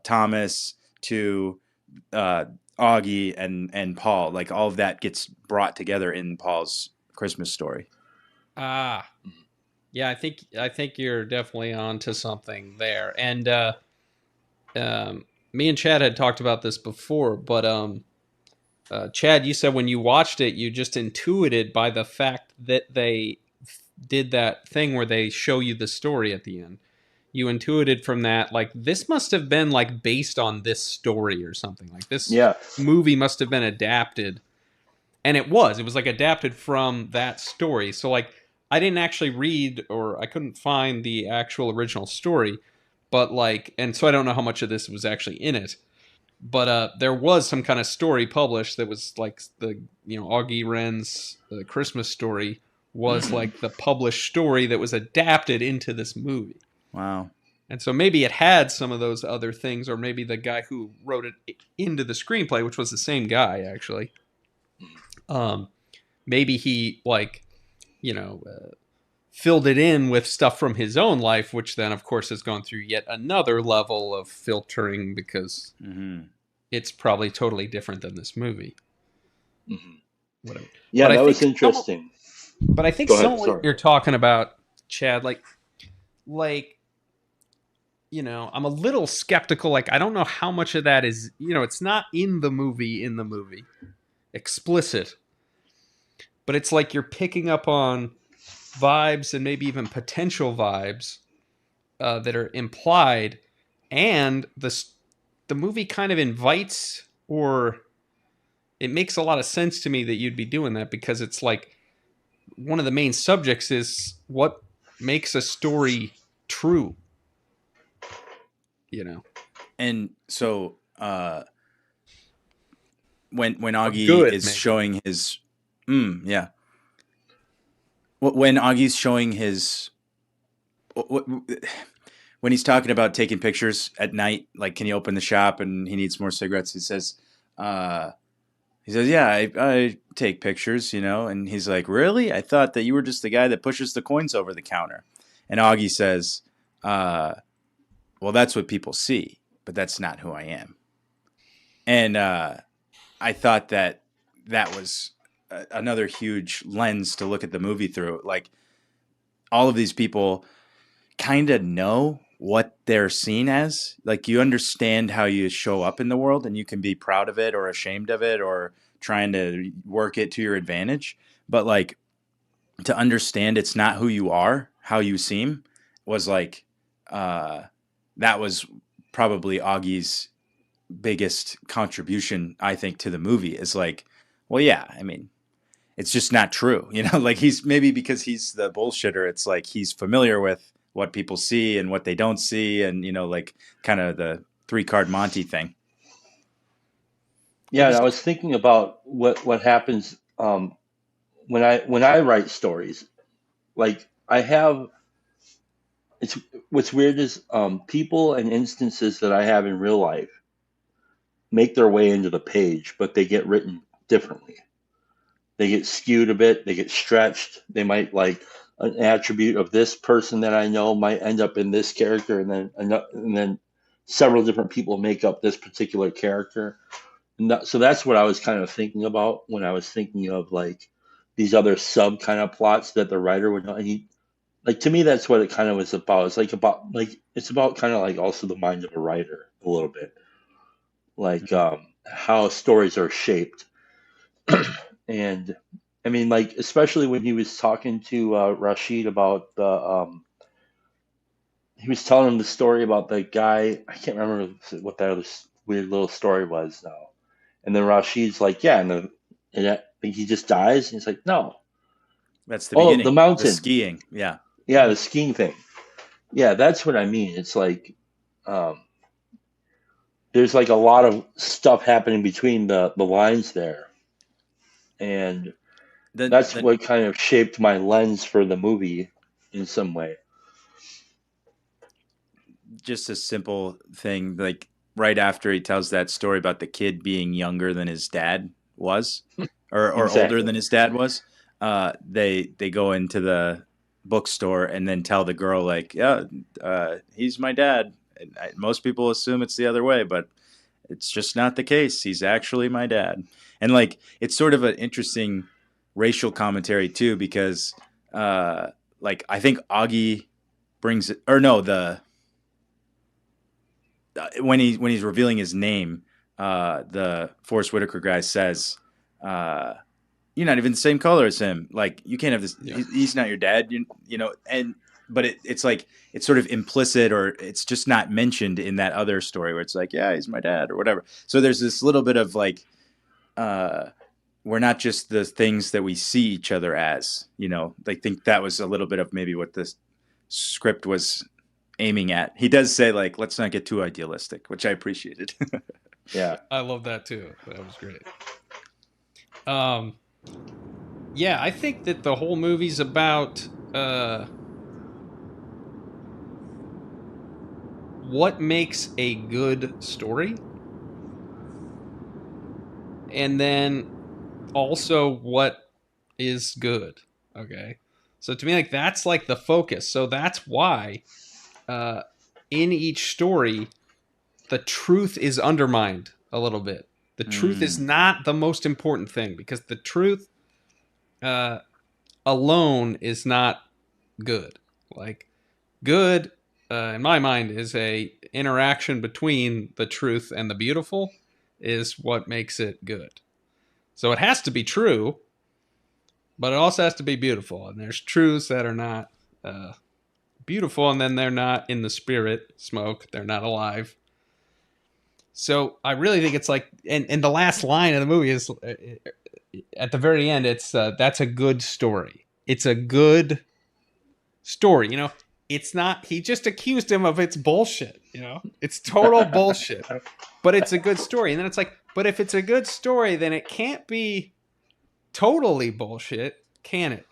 Thomas to Augie and Paul. Like all of that gets brought together in Paul's Christmas story. Ah, yeah, I think you're definitely on to something there. And me and Chad had talked about this before, but Chad, you said when you watched it, you just intuited by the fact that they did that thing where they show you the story at the end. You intuited from that, like, this must have been like based on this story or something. Like this Yeah. movie must have been adapted. And it was like adapted from that story. So like I didn't actually read, or I couldn't find the actual original story, but like, and so I don't know how much of this was actually in it. But there was some kind of story published that was like the, Augie Wren's Christmas story was like the published story that was adapted into this movie. Wow. And so maybe it had some of those other things, or maybe the guy who wrote it into the screenplay, which was the same guy actually, maybe he like, filled it in with stuff from his own life, which then of course has gone through yet another level of filtering because it's probably totally different than this movie. Whatever. Yeah, But I that was think interesting. But I think Go ahead, some of what sorry. you're talking about, Chad, like, I'm a little skeptical. Like, I don't know how much of that is, it's not in the movie, explicit, but it's like you're picking up on vibes and maybe even potential vibes that are implied, and the movie kind of invites, or it makes a lot of sense to me that you'd be doing that, because it's like one of the main subjects is what makes a story true, And so when Augie good, is maybe. showing his yeah, when Augie's showing his when he's talking about taking pictures at night, like, can you open the shop and he needs more cigarettes, he says yeah, I take pictures, and he's like, really? I thought that you were just the guy that pushes the coins over the counter. And Augie says, well, that's what people see, but that's not who I am. And I thought that was another huge lens to look at the movie through. Like, all of these people kind of know what they're seen as. Like, you understand how you show up in the world, and you can be proud of it or ashamed of it or trying to work it to your advantage. But like, to understand it's not who you are, how you seem, was like, that was probably Augie's biggest contribution, I think, to the movie. Is like, well, yeah, I mean, it's just not true. Like, he's, maybe because he's the bullshitter, it's like he's familiar with what people see and what they don't see, and like kind of the 3-card Monty thing. Yeah, and I was thinking about what happens when I write stories. Like, I have, it's what's weird is people and instances that I have in real life make their way into the page, but they get written differently. They get skewed a bit, they get stretched. They might, like, an attribute of this person that I know might end up in this character, and then several different people make up this particular character. So that's what I was kind of thinking about when I was thinking of, like, these other sub kind of plots that the writer would know. And like, to me, that's what it kind of was about. It's about kind of like also the mind of a writer a little bit, like how stories are shaped. And I mean, like, especially when he was talking to Rashid about he was telling him the story about the guy. I can't remember what that weird little story was now. And then Rashid's like, yeah, and I think he just dies. And he's like, no, That's the oh, the beginning. The mountain, skiing. Yeah. yeah, the skiing thing. Yeah, that's what I mean. It's like, um, there's like a lot of stuff happening between the lines there, and that's The what kind of shaped my lens for the movie in some way. just a simple thing, like right after he tells that story about the kid being younger than his dad was, or older Exactly. than his dad was, they go into the bookstore and then tell the girl like, yeah, he's my dad. And most people assume it's the other way, but it's just not the case. He's actually my dad. And like it's sort of an interesting racial commentary too, because like I think Augie brings it, or no, the when he's revealing his name, the Forrest Whitaker guy says, "You're not even the same color as him. Like you can't have this. Yeah. He's not your dad. You know." And but it's like it's sort of implicit, or it's just not mentioned in that other story where it's like, "Yeah, he's my dad," or whatever. So there's this little bit of like, we're not just the things that we see each other as. You know, I think that was a little bit of maybe what this script was aiming at. He does say like, let's not get too idealistic, which I appreciated. Yeah. I love that too. That was great. Um, yeah, I think that the whole movie's about what makes a good story, and then also what is good. Okay, so to me, like that's like the focus. So that's why uh, in each story, the truth is undermined a little bit. The truth is Mm. not the most important thing because the truth uh, alone is not good. Like good, in my mind, is a interaction between the truth and the beautiful is what makes it good. So it has to be true, but it also has to be beautiful. And there's truths that are not beautiful, and then they're not in the spirit. Smoke, they're not alive. So I really think it's like, and the last line of the movie is at the very end. It's that's a good story. It's a good story. You know, it's not. He just accused him of it's bullshit. You know, it's total bullshit. But it's a good story. And then it's like, but if it's a good story, then it can't be totally bullshit, can it?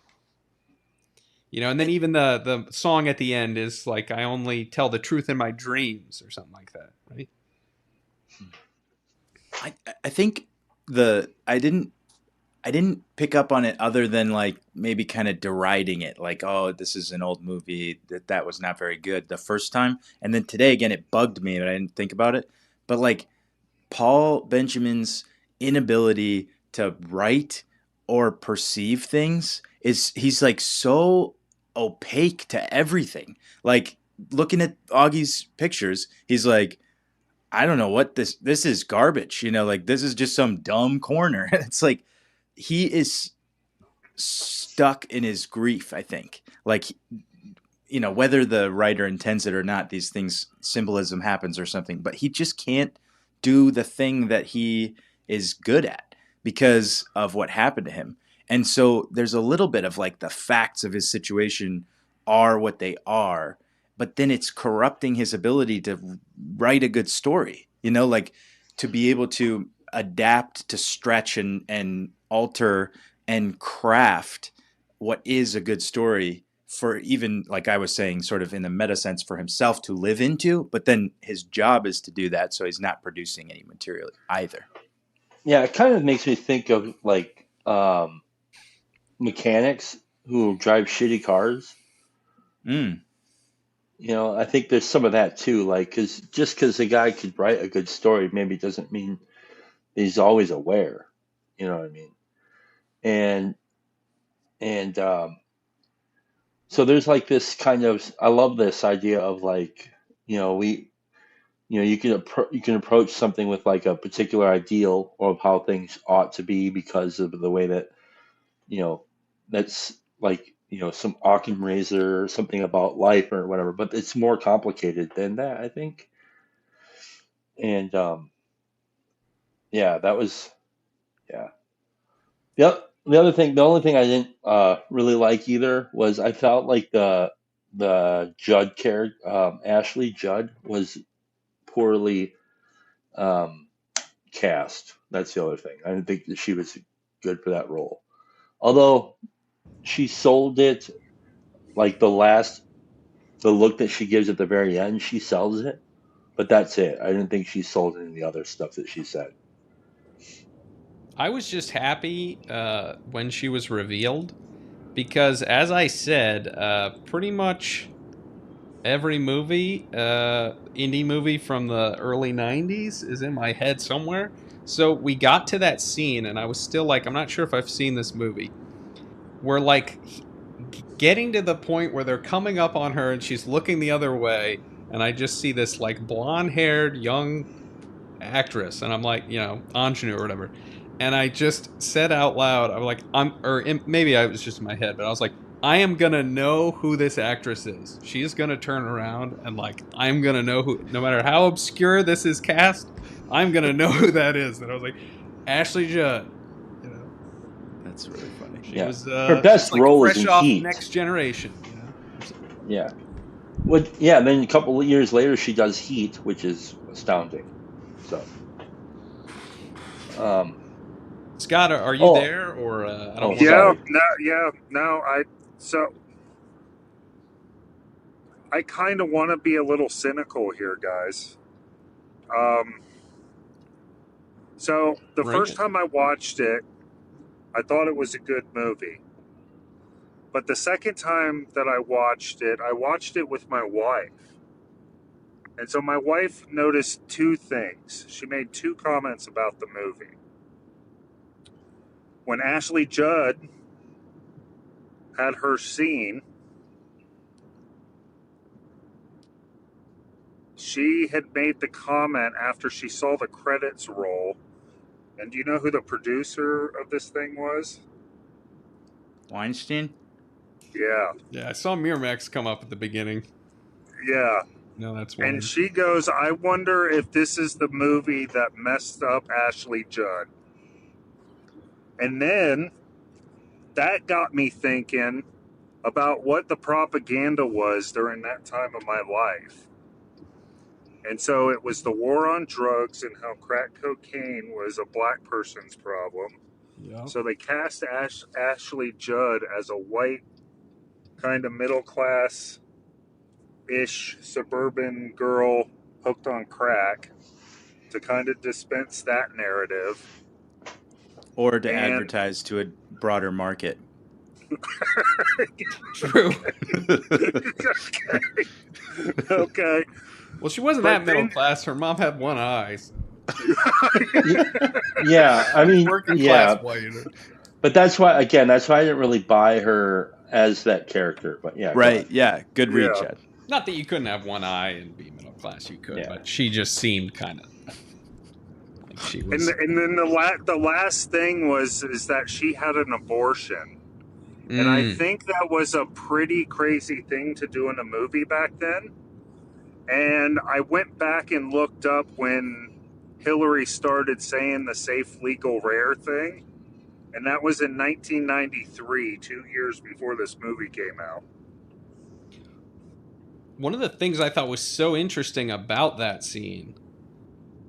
You know, and then even the song at the end is like, I only tell the truth in my dreams or something like that, right? I think the I didn't pick up on it other than like maybe kind of deriding it, like, oh, this is an old movie, that was not very good the first time, and then today again it bugged me, but I didn't think about it. But like Paul Benjamin's inability to write or perceive things is he's like so opaque to everything. Like looking at Augie's pictures, he's like, I don't know what this is garbage, you know, like this is just some dumb corner. It's like he is stuck in his grief, I think. Like, you know, whether the writer intends it or not, these things, symbolism happens or something, but he just can't do the thing that he is good at because of what happened to him. And so there's a little bit of like the facts of his situation are what they are, but then it's corrupting his ability to write a good story, you know, like to be able to adapt, to stretch and alter and craft what is a good story for, even like I was saying, sort of in the meta sense, for himself to live into, but then his job is to do that, so he's not producing any material either. Yeah, it kind of makes me think of like mechanics who drive shitty cars. Mm. You know, I think there's some of that too. Like, cause just because the guy could write a good story, maybe doesn't mean he's always aware. You know what I mean? And and so there's like this kind of, I love this idea of like, you know, you can you can approach something with like a particular ideal of how things ought to be because of the way that, you know, that's like, you know, some Occam razor or something about life or whatever, but it's more complicated than that, I think. And yeah, that was yeah. The only thing I didn't really like either was I felt like the Judd character, Ashley Judd, was poorly um, cast. That's the other thing. I didn't think that she was good for that role. Although she sold it like the look that she gives at the very end, she sells it. But that's it. I didn't think she sold any of the other stuff that she said. I was just happy when she was revealed because, as I said, pretty much every movie, indie movie from the early 90s is in my head somewhere. So we got to that scene, and I was still like, I'm not sure if I've seen this movie. We're like getting to the point where they're coming up on her, and she's looking the other way, and I just see this like blonde haired young actress, and I'm like, ingenue or whatever. And I just said out loud, I'm like, maybe I was just in my head, but I was like, I am gonna know who this actress is. She's gonna turn around and like, I'm gonna know who, no matter how obscure this is cast, I'm gonna know who that is. And I was like, Ashley Judd. You know, That's really funny. she Yeah, was, her she's best like role is fresh in off Heat. Next Generation. Yeah. Yeah. Then a couple of years later, she does Heat, which is astounding. So, um, Scott, are you oh, there or I oh, don't want to? Yeah, sorry. no. So I kind of want to be a little cynical here, guys. Um, so the Bring first it. time I watched it, I thought it was a good movie. But the second time that I watched it with my wife. And so my wife noticed two things. She made two comments about the movie. When Ashley Judd had her scene, she had made the comment after she saw the credits roll. And do you know who the producer of this thing was? Weinstein? Yeah, Yeah, I saw Miramax come up at the beginning. yeah. No, that's And one. she goes, I wonder if this is the movie that messed up Ashley Judd. And then that got me thinking about what the propaganda was during that time of my life. And so it was the war on drugs and how crack cocaine was a black person's problem. Yeah. So they cast Ashley Judd as a white, kind of middle class ish suburban girl hooked on crack to kind of dispense that narrative. Or to And advertise to a broader market. True. okay. Well, she wasn't But that middle then- class. Her mom had one eye. So Yeah, I mean, working yeah, class white. but that's why I didn't really buy her as that character. But yeah, go Right. ahead. Yeah. Good read, Yeah. Chad. Not that you couldn't have one eye and be middle class. You could, Yeah. but she just seemed kind of like she was. And then the last thing is that she had an abortion. And I think that was a pretty crazy thing to do in a movie back then. And I went back and looked up when Hillary started saying the safe, legal, rare thing. And that was in 1993, 2 years before this movie came out. One of the things I thought was so interesting about that scene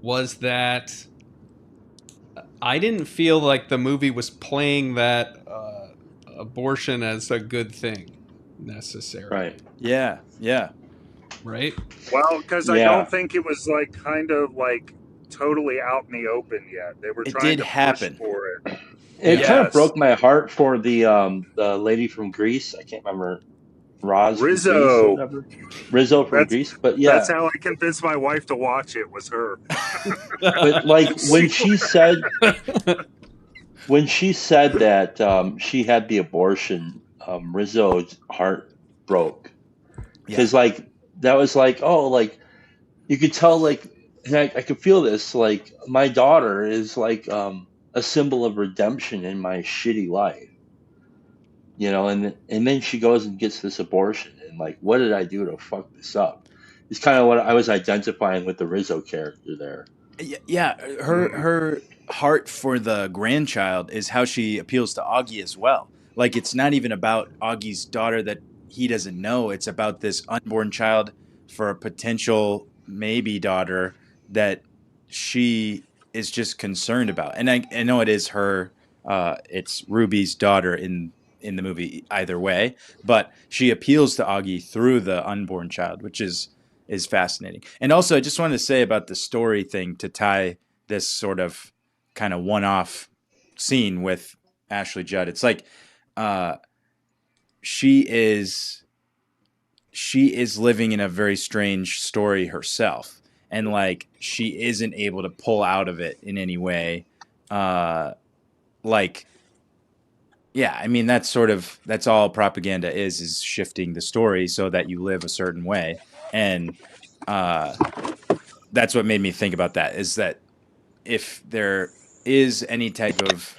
was that I didn't feel like the movie was playing that abortion as a good thing necessarily. Right. Yeah. Yeah. Right? Well, because I Yeah. don't think it was like kind of like totally out in the open yet. They were It trying did to happen. push for it. It kind of Yes. broke my heart for the lady from Greece. I can't remember Roz from Greece or Rizzo. whatever. Rizzo from That's- Greece. But yeah, That's how I convinced my wife to watch it, was her. but like when she said that she had the abortion, Rizzo's heart broke because like that was like, oh, like you could tell, like, and I could feel this, like my daughter is like a symbol of redemption in my shitty life, and then she goes and gets this abortion, and like, what did I do to fuck this up? It's kind of what I was identifying with the Rizzo character there. Yeah, her heart for the grandchild is how she appeals to Augie as well. Like it's not even about Augie's daughter that he doesn't know. It's about this unborn child for a potential maybe daughter that she is just concerned about. And I know it is her. It's Ruby's daughter in the movie either way, but she appeals to Augie through the unborn child, which is fascinating. And also, I just wanted to say about the story thing to tie this sort of kind of one-off scene with Ashley Judd. It's like uh, she is she is living in a very strange story herself, and like she isn't able to pull out of it in any way. Uh, like yeah, I mean that's all propaganda is shifting the story so that you live a certain way, and uh, that's what made me think about that. Is that if there is any type of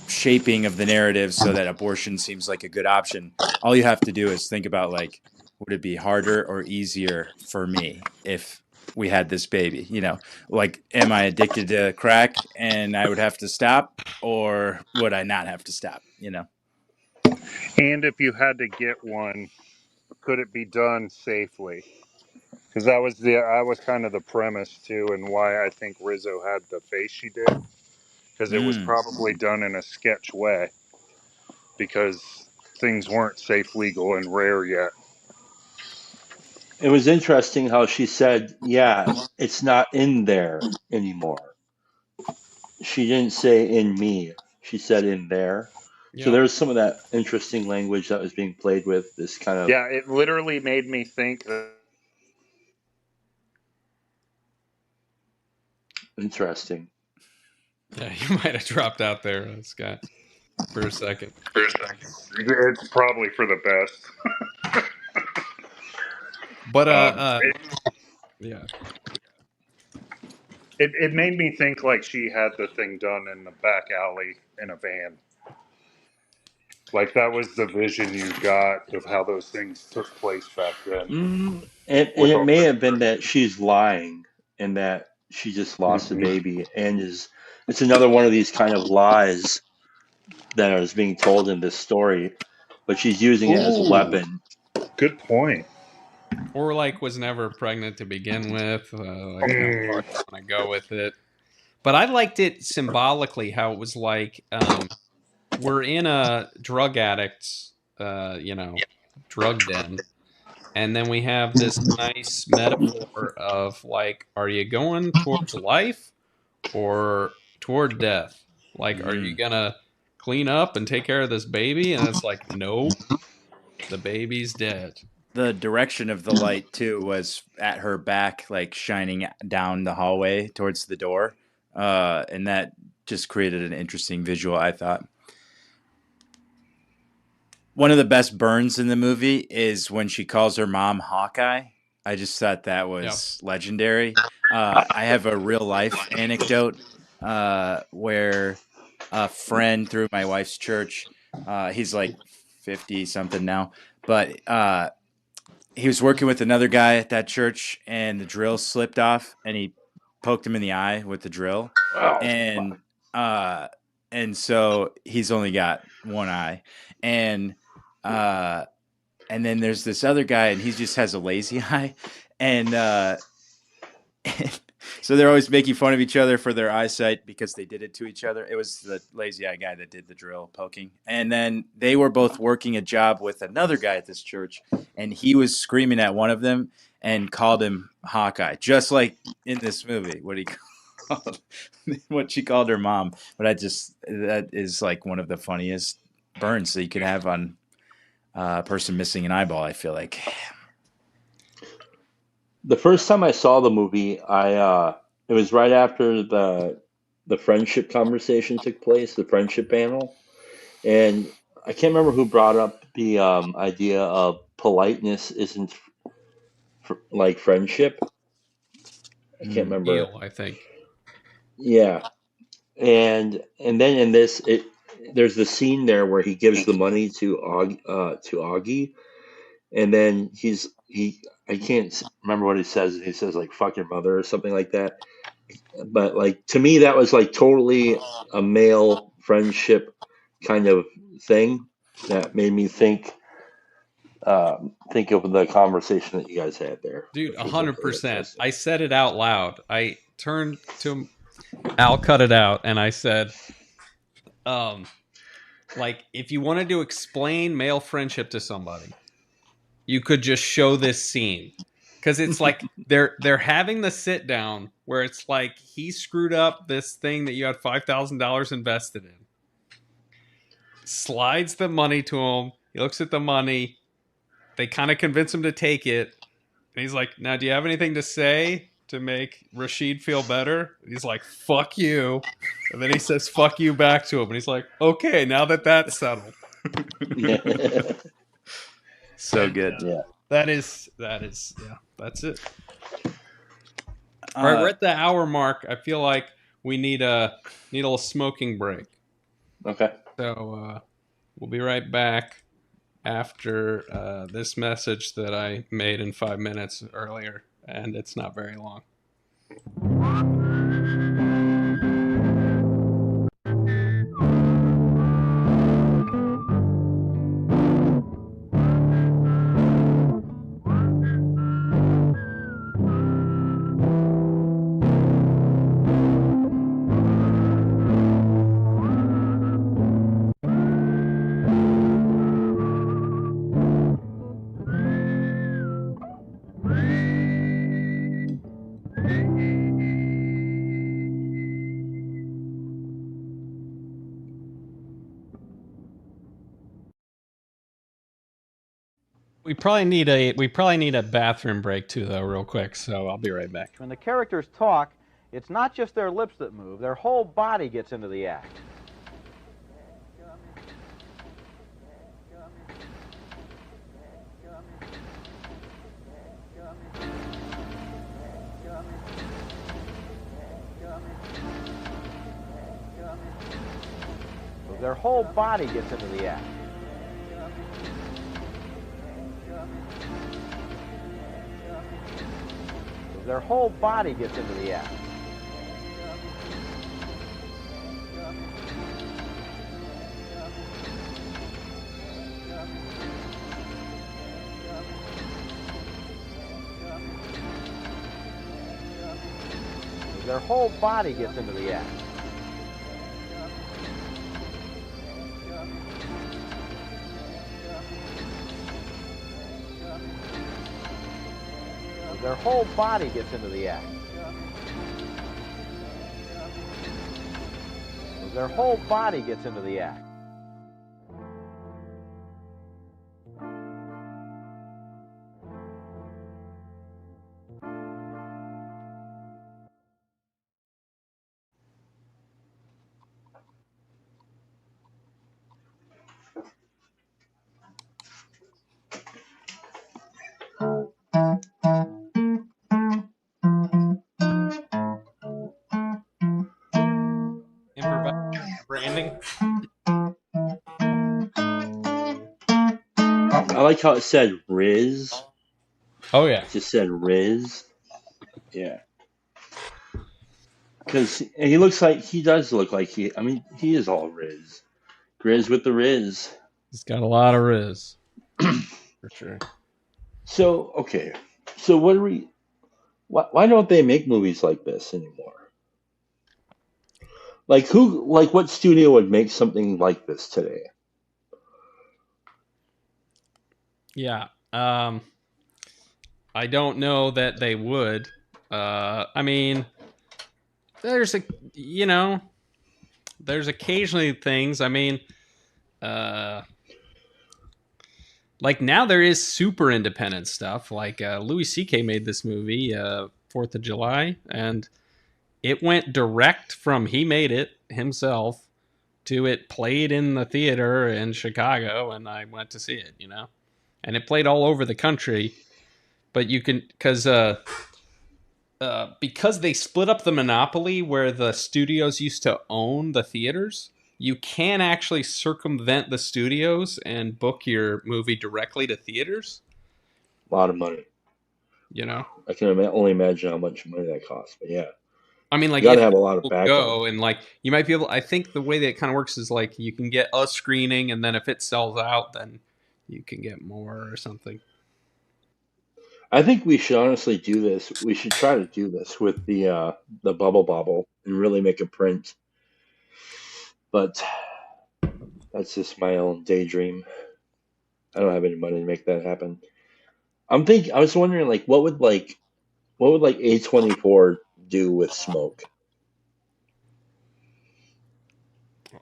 shaping of the narrative so that abortion seems like a good option, all you have to do is think about like, would it be harder or easier for me if we had this baby? You know, like, am I addicted to crack and I would have to stop, or would I not have to stop? You know? And if you had to get one, could it be done safely? Because that was kind of the premise too, and why I think Rizzo had the face she did, because it was Mm. probably done in a sketch way, because things weren't safe, legal, and rare yet. It was interesting how she said, "Yeah, it's not in there anymore." She didn't say in me. She said in there. So Yep. there was some of that interesting language that was being played with. This kind of Yeah, it literally made me think that. interesting. Yeah, you might have dropped out there, Scott, for a second. It's probably for the best. But It, yeah, it made me think like she had the thing done in the back alley in a van. Like that was the vision you got of how those things took place back then. And With it all may the. have been that she's lying and that she just lost the Mhm. baby and is it's another one of these kind of lies that is being told in this story, but she's using it as a Ooh, weapon. good point. or like was never pregnant to begin with. Like how far Mm, you want to go with it. But I liked it symbolically how it was like we're in a drug addict's, drug den, and then we have this nice metaphor of like, are you going towards life or toward death? Like, are you Mm. gonna clean up and take care of this baby? And it's like, nope, the baby's dead. The direction of the light too was at her back, like shining down the hallway towards the door, and that just created an interesting visual, I thought. One of the best burns in the movie is when she calls her mom Hawkeye. I just thought that Yeah. was legendary. I have a real life anecdote where a friend through my wife's church, he's like 50 something now, but he was working with another guy at that church and the drill slipped off and he poked him in the eye with the drill. Oh, fuck. And uh and so he's only got one eye. And uh and then there's this other guy and he just has a lazy eye. And so they're always making fun of each other for their eyesight because they did it to each other. It was the lazy eye guy that did the drill poking. And then they were both working a job with another guy at this church, and he was screaming at one of them and called him Hawkeye, just like in this movie. What he called, what she called her mom. But that is like one of the funniest burns that you could have on a person missing an eyeball. I feel like. The first time I saw the movie, I it was right after the friendship conversation took place, the friendship panel, and I can't remember who brought up the idea of politeness isn't like friendship. I can't Mm. remember. Neil, I think. Yeah, and then in this, there's the scene there where he gives the money to Augie, and then I can't remember what he says. He says like "fuck your mother" or something like that. But like to me, that was like totally a male friendship kind of thing that made me think of the conversation that you guys had there, Dude, which was like very 100%. interesting. I said it out loud. I turned to Al, cut it out, and I said, um, like, if you wanted to explain male friendship to somebody, you could just show this scene. Because it's like they're having the sit down where it's like he screwed up this thing that you had $5,000 invested in. Slides the money to him. He looks at the money. They kind of convince him to take it. And he's like, "Now, do you have anything to say to make Rashid feel better?" And he's like, "Fuck you." And then he says, "Fuck you" back to him. And he's like, "Okay, now that that's settled." Yeah, So good. yeah. Yeah, that's it. All right, we're Uh, at the hour mark. I feel like we need a little smoking break. Okay. So we'll be right back after this message that I made in 5 minutes earlier, and it's not very long. We probably need a bathroom break too, though, real quick. So I'll be right back. When the characters talk, it's not just their lips that move, their whole body gets into the act. Their whole body gets into the act. Their whole body gets into the act. Their whole body gets into the act. Their whole body gets into the act. Their whole body gets into the act. Improvise branding. I like how it said Riz. Oh yeah. It just said Riz. Yeah. Because he does look like he is all Riz. Grizz with the Riz. He's got a lot of riz. For sure. So, okay. So why don't they make movies like this anymore? Like what studio would make something like this today? Yeah. I don't know that they would. I mean, there's there's occasionally things. I mean, like now there is super independent stuff. Like Louis C.K. made this movie, 4th of July, and it went direct from he made it himself to it played in the theater in Chicago, and I went to see it, and it played all over the country. But you can, because they split up the monopoly where the studios used to own the theaters, you can actually circumvent the studios and book your movie directly to theaters. A lot of money. You know, I can only imagine how much money that costs. But yeah, I mean, you like got to if have a lot of people backing. go and like you might be able. I think the way that it kind of works is like you can get a screening, and then if it sells out, then you can get more or something. I think we should honestly do this. We should try to do this with the Bubble Bobble and really make a print. But that's just my own daydream. I don't have any money to make that happen. I was wondering like what would like A24 do with smoke?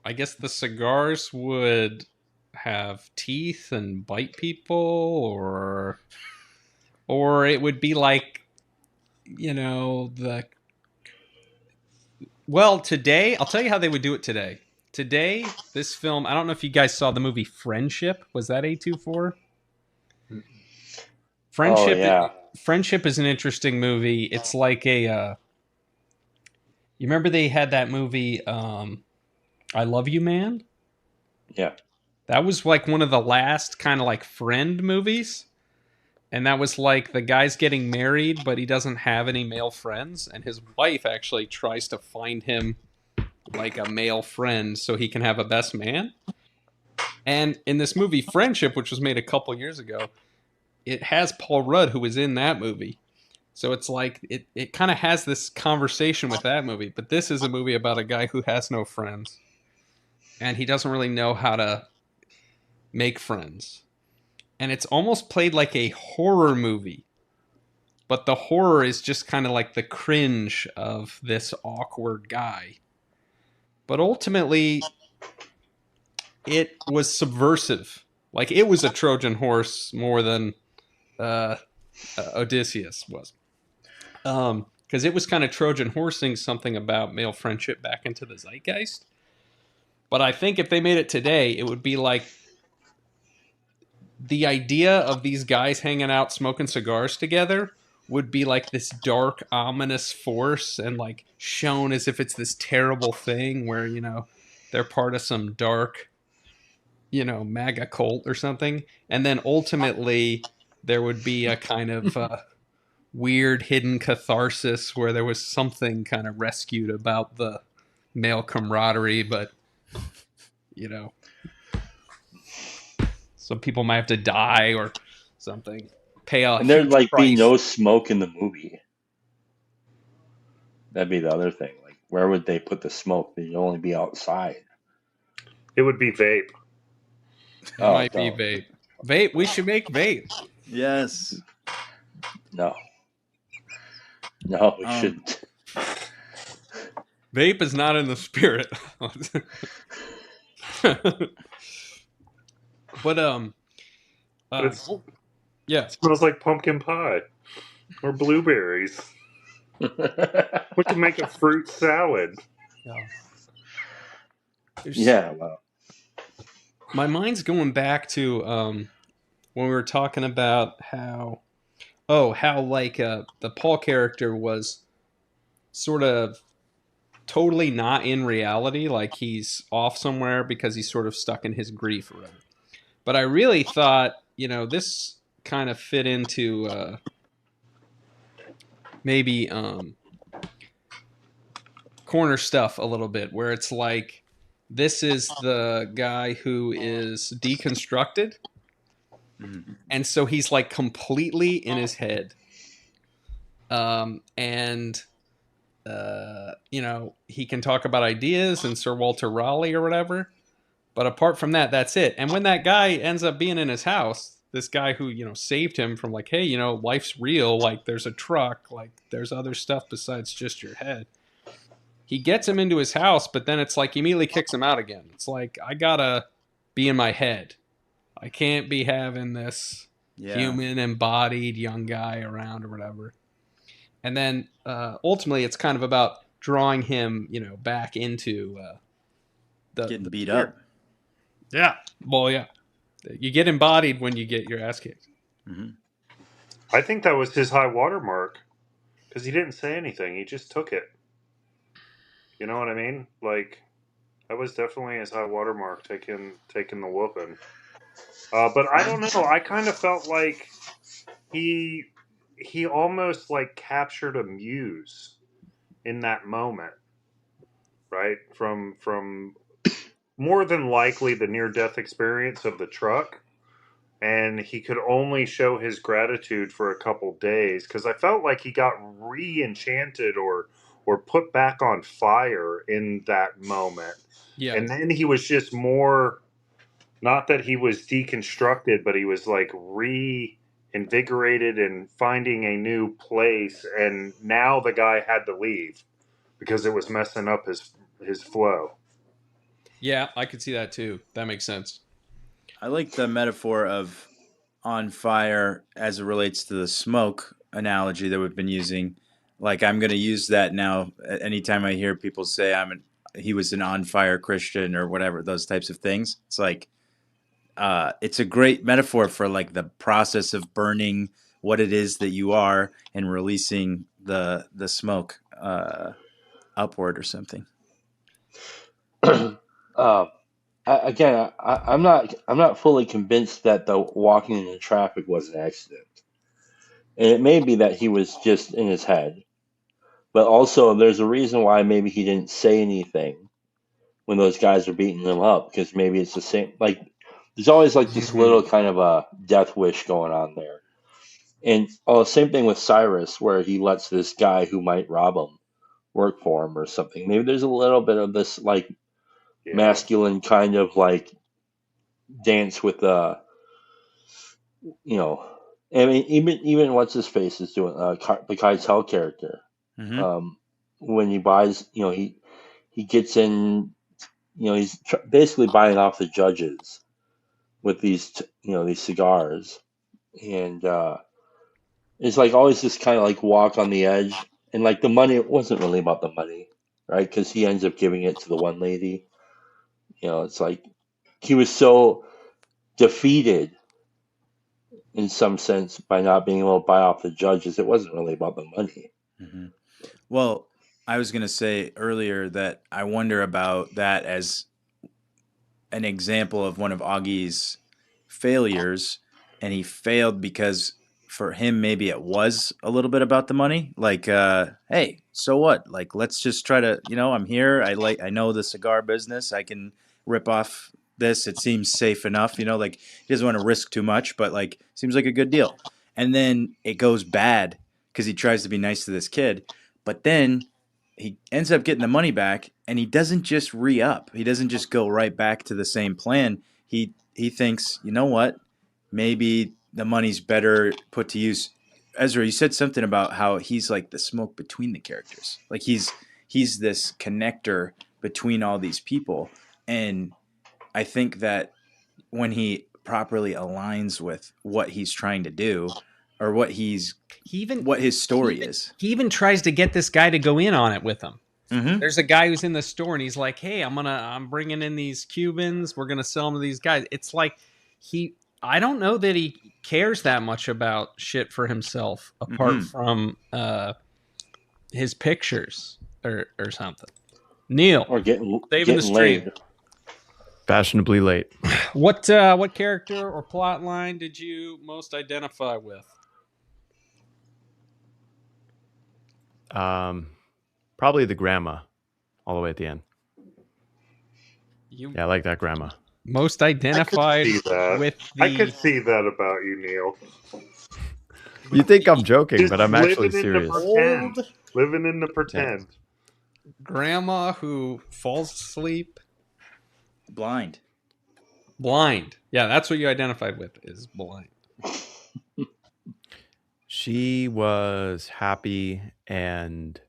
I guess the cigars would have teeth and bite people, or it would be like the well today. I'll tell you how they would do it today. Today, this film. I don't know if you guys saw the movie Friendship. Was that A24? Oh Friendship. yeah, Friendship is an interesting movie. It's like a. You remember they had that movie, I Love You Man? yeah. That was like one of the last kind of like friend movies. And that was like the guy's getting married, but he doesn't have any male friends. And his wife actually tries to find him like a male friend so he can have a best man. And in this movie, Friendship, which was made a couple years ago, it has Paul Rudd, who was in that movie. So it's like it kind of has this conversation with that movie. But this is a movie about a guy who has no friends. And he doesn't really know how to make friends. And it's almost played like a horror movie, but the horror is just kind of like the cringe of this awkward guy. But ultimately, it was subversive. Like it was a Trojan horse more than uh, Odysseus was, because it was kind of Trojan horsing something about male friendship back into the zeitgeist. But I think if they made it today, it would be like the idea of these guys hanging out smoking cigars together would be like this dark ominous force and like shown as if it's this terrible thing where they're part of some dark MAGA cult or something, and then ultimately there would be a kind of weird hidden catharsis where there was something kind of rescued about the male camaraderie, but you know some people might have to die or something, pay a And there'd huge like be price. no smoke in the movie. That'd be the other thing. Like, where would they put the smoke? They'd only be outside. It would be vape. It Oh, might be don't. vape. Vape. We should make vape. Yes. No, no, we Um, shouldn't. Vape is not in the spirit. But But uh, yeah. it smells like pumpkin pie or blueberries. We can make a fruit salad. Yeah. There's Yeah, well, my mind's going back to when we were talking about how like the Paul character was sort of totally not in reality, like he's off somewhere because he's sort of stuck in his grief or whatever. But I really thought, this kind of fit into maybe corner stuff a little bit, where it's like this is the guy who is deconstructed, and so he's like completely in his head, and he can talk about ideas and Sir Walter Raleigh or whatever. But apart from that, that's it. And when that guy ends up being in his house, this guy who, saved him from like, hey, life's real. Like there's a truck, like there's other stuff besides just your head. He gets him into his house, but then it's like he immediately kicks him out again. It's like, I gotta be in my head. I can't be having this yeah. human embodied young guy around or whatever. And then ultimately, it's kind of about drawing him, back into Getting the beat spirit. up. Yeah. Well, yeah. You get embodied when you get your ass kicked. Mm-hmm. I think that was his high water mark because he didn't say anything. He just took it. You know what I mean? Like that was definitely his high water mark, taking the whooping. But I don't know. I kind of felt like he almost like captured a muse in that moment, right? From more than likely the near death experience of the truck, and he could only show his gratitude for a couple days because I felt like he got re-enchanted or put back on fire in that moment, Yeah. and then he was just more, not that he was deconstructed, but he was like reinvigorated and finding a new place, and now the guy had to leave because it was messing up his flow. Yeah, I could see that too. That makes sense. I like the metaphor of on fire as it relates to the smoke analogy that we've been using. Like I'm going to use that now. Anytime I hear people say he was an on fire Christian or whatever, those types of things. It's like it's a great metaphor for like the process of burning what it is that you are and releasing the smoke upward or something. uh, again, I'm not fully convinced that the walking into traffic was an accident, and it may be that he was just in his head. But also, there's a reason why maybe he didn't say anything when those guys were beating him up, because maybe it's the same. Like, there's always like this little kind of a death wish going on there. And same thing with Cyrus, where he lets this guy who might rob him work for him or something. Maybe there's a little bit of this like Yeah. masculine kind of like dance with you know, I mean, even what's his face is doing the Keitel character. Mm-hmm. Um, when he buys, he gets in, he's basically buying off the judges with these cigars, and it's like always this kind of like walk on the edge, and like the money, it wasn't really about the money, right? Because he ends up giving it to the one lady. It's like he was so defeated in some sense by not being able to buy off the judges. It wasn't really about the money. Mm-hmm. Well, I was going to say earlier that I wonder about that as an example of one of Augie's failures, and he failed because for him maybe it was a little bit about the money. Like, hey, so what? Like, let's just try to, I'm here. I know the cigar business. I can rip off this. It seems safe enough. Like he doesn't want to risk too much, but like seems like a good deal. And then it goes bad because he tries to be nice to this kid, but then he ends up getting the money back, and he doesn't just re-up. He doesn't just go right back to the same plan. He thinks, you know what? Maybe the money's better put to use. Ezra, you said something about how he's like the smoke between the characters. Like he's this connector between all these people. And I think that when he properly aligns with what he's trying to do or what what his story is. He even tries to get this guy to go in on it with him. Mm-hmm. There's a guy who's in the store and he's like, "Hey, I'm bringing in these Cubans. We're gonna sell them to these guys." It's like I don't know that he cares that much about shit for himself apart from his pictures or something. Neil, Or getting saving the stream. laid. Fashionably late. What character or plot line did you most identify with? Probably the grandma, all the way at the end. Yeah, I like that grandma. Most identified with the... I could see that about you, Neil. You think I'm joking, Just but I'm actually living in serious. the pretend. Living in the pretend. Grandma who falls asleep blind. Yeah, that's what you identified with, is blind. She was happy and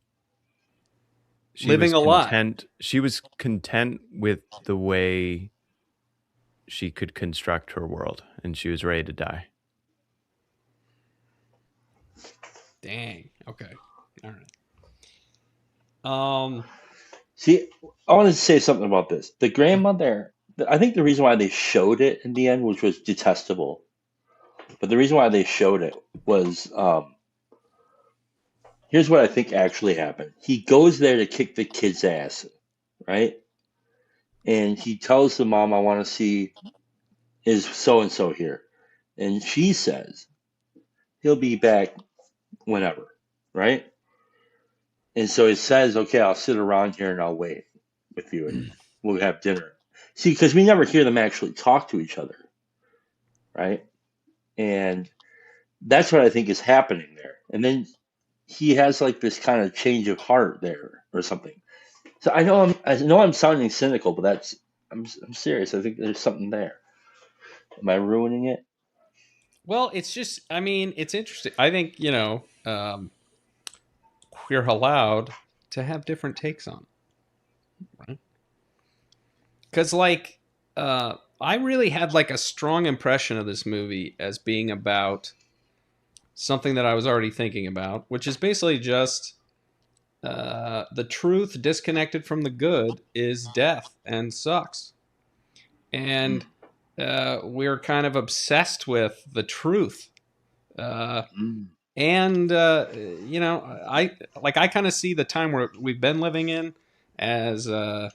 she living was a lot. She was content with the way she could construct her world, and she was ready to die. Dang. Okay. All right. See, I wanted to say something about this. The grandmother, I think the reason why they showed it in the end, which was detestable, but the reason why they showed it was, here's what I think actually happened. He goes there to kick the kid's ass, right? And he tells the mom, I want to see, is so-and-so here? And she says, he'll be back whenever, right? And so he says, okay, I'll sit around here and I'll wait with you and we'll have dinner. See, because we never hear them actually talk to each other, right? And that's what I think is happening there. And then he has like this kind of change of heart there or something. So I know I'm sounding cynical, but I'm serious. I think there's something there. Am I ruining it? Well, it's just, I mean, it's interesting. I think, we're allowed to have different takes on it, right? Because, like, I really had, like, a strong impression of this movie as being about something that I was already thinking about, which is basically just the truth disconnected from the good is death and sucks. And we're kind of obsessed with the truth. Mm. And I kind of see the time where we've been living in as the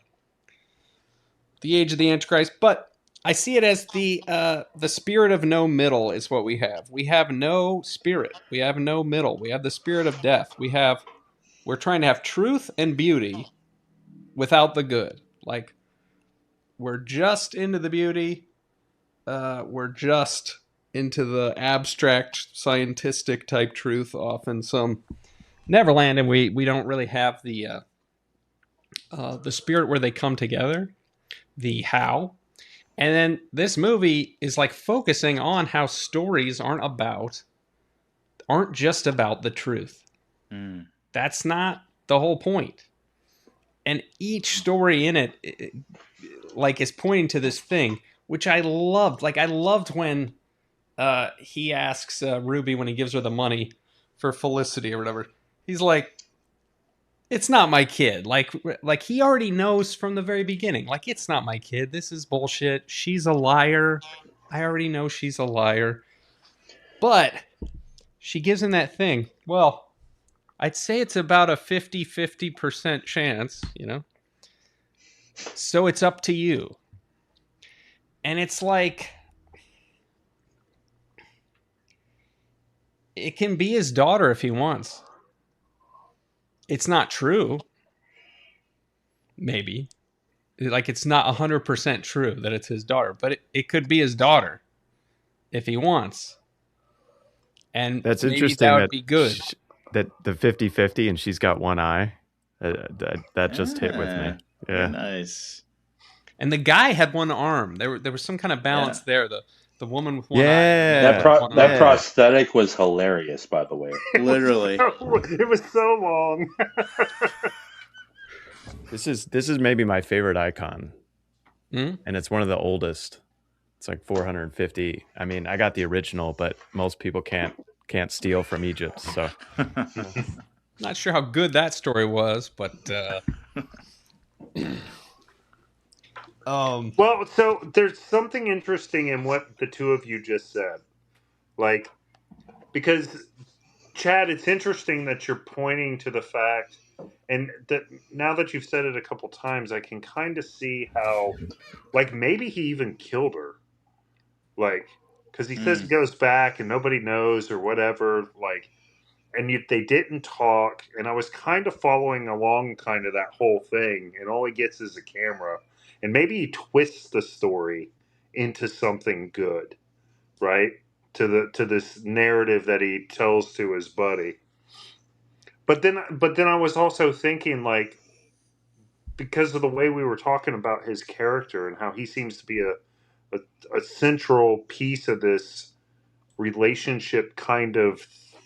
age of the Antichrist, but I see it as the spirit of no middle is what we have. We have no spirit. We have no middle. We have the spirit of death. We're trying to have truth and beauty without the good. Like, we're just into the beauty. We're just into the abstract scientific type truth off in some Neverland, and we don't really have the spirit where they come together, the how. And then this movie is like focusing on how stories aren't just about the truth. Mm. That's not the whole point. And each story in it like is pointing to this thing, which I loved. Like, I loved when he asks Ruby when he gives her the money for Felicity or whatever. He's like, it's not my kid. Like he already knows from the very beginning. Like, it's not my kid. This is bullshit. She's a liar. I already know she's a liar. But she gives him that thing. Well, I'd say it's about a 50% chance, So it's up to you. And it's like, it can be his daughter if he wants. It's not true. Maybe. Like, it's not 100% true that it's his daughter, but it could be his daughter if he wants. And That's maybe interesting that would be good. that the 50-50 and she's got one eye. That just hit with me. Yeah. Nice. And the guy had one arm. There was some kind of balance there. The woman with one eye. Yeah. That prosthetic was hilarious, by the way. Literally. It was so long. This is maybe my favorite icon. Hmm? And it's one of the oldest. It's like 450. I mean, I got the original, but most people can't steal from Egypt. So Not sure how good that story was, but Well, so there's something interesting in what the two of you just said. Like, because, Chad, it's interesting that you're pointing to the fact, and that now that you've said it a couple times, I can kind of see how, like, maybe he even killed her. Like, because he says he goes back and nobody knows or whatever, like, and yet they didn't talk, and I was kind of following along kind of that whole thing, and all he gets is a camera. And maybe he twists the story into something good, right? To this narrative that he tells to his buddy. But then I was also thinking, like, because of the way we were talking about his character and how he seems to be a central piece of this relationship kind of